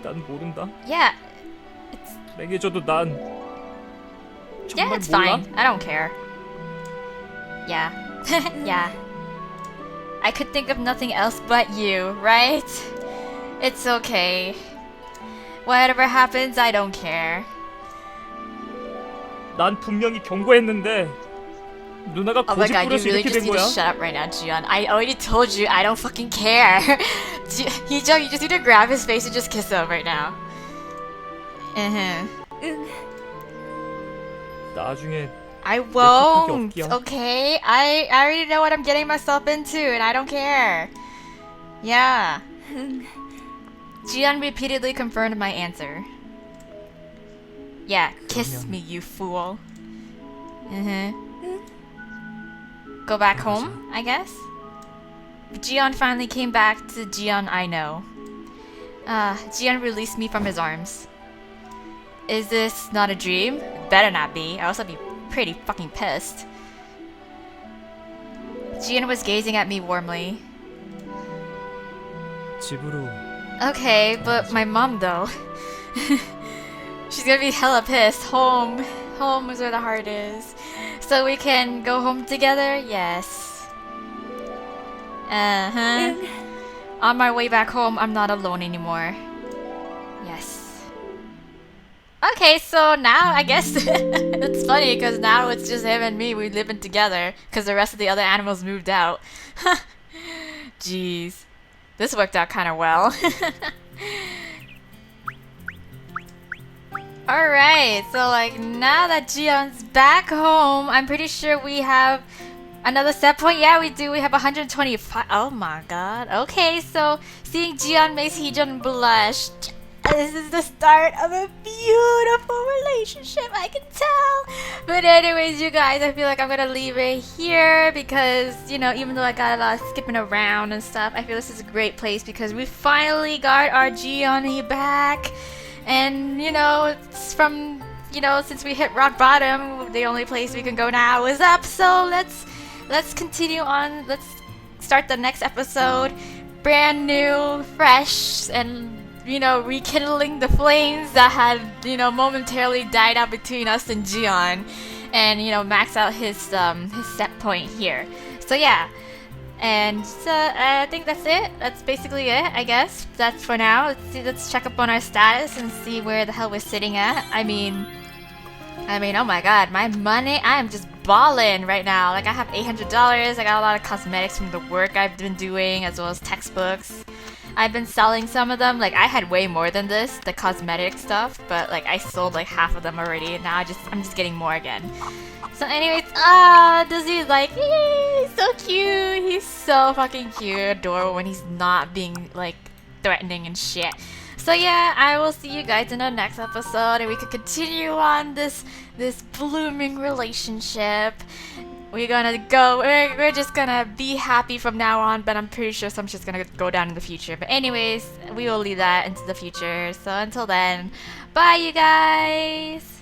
난 모른다. Yeah, 냉해져도 난 yeah, 정말 it's 몰라. fine. I don't care. Yeah. Yeah. I could think of nothing else but you, right? It's okay. Whatever happens, I don't care. 난 분명히 경고했는데 누나가 Oh my 고집 god, you 부려서 really 이렇게 just 된 need to 거야. shut up right now, Jiyeon. I already told you I don't fucking care. Heejung, you just need to grab his face and just kiss him right now. 응. 나중에 I 탓이 won't, 없기야. okay? I already know what I'm getting myself into and I don't care. Yeah. Jiyeon repeatedly confirmed my answer. Yeah, kiss me, you fool. Go back home, I guess? Jiyeon finally came back to Jiyeon I know. Jiyeon released me from his arms. Is this not a dream? Better not be. I'll also be pretty fucking pissed. Jiyeon was gazing at me warmly. 집으로 Okay, but my mom though. She's gonna be hella pissed. Home. Home is where the heart is. So we can go home together? Yes. Uh-huh. On my way back home, I'm not alone anymore. Yes. Okay, so now I guess it's funny because now it's just him and me. We're living together because the rest of the other animals moved out. Jeez. This worked out kind of well. Alright, so like now that Jiyeon's back home, I'm pretty sure we have another set point. Yeah, we do. We have 125. Oh my god. Okay, so seeing Jiyeon makes Heejun blush. This is the start of a beautiful relationship, I can tell. But anyways, you guys, I feel like I'm gonna leave it here because, you know, even though I got a lot of skipping around and stuff, I feel this is a great place because we finally got our Jiyeon back. And, you know, it's from, you know, since we hit rock bottom, the only place we can go now is up. So let's continue on. Let's start the next episode. Brand new, fresh, and, you know, rekindling the flames that had, you know, momentarily died out between us and Jiyeon. And, you know, max out his set point here. So yeah. And I think that's it. That's basically it, I guess. That's for now. Let's check up on our status and see where the hell we're sitting at. I mean, oh my god, my money, I am just balling right now. Like, I have $800. I got a lot of cosmetics from the work I've been doing, as well as textbooks. I've been selling some of them. Like, I had way more than this, the cosmetic stuff, but like I sold like half of them already, and now I'm just getting more again. So anyways, does he like, he's so cute. He's so fucking cute, adorable when he's not being like threatening and shit. So yeah, I will see you guys in the next episode, and we can continue on this blooming relationship. We're gonna go, we're just gonna be happy from now on, but I'm pretty sure some shit's gonna go down in the future. But anyways, we will leave that into the future. So until then, bye you guys!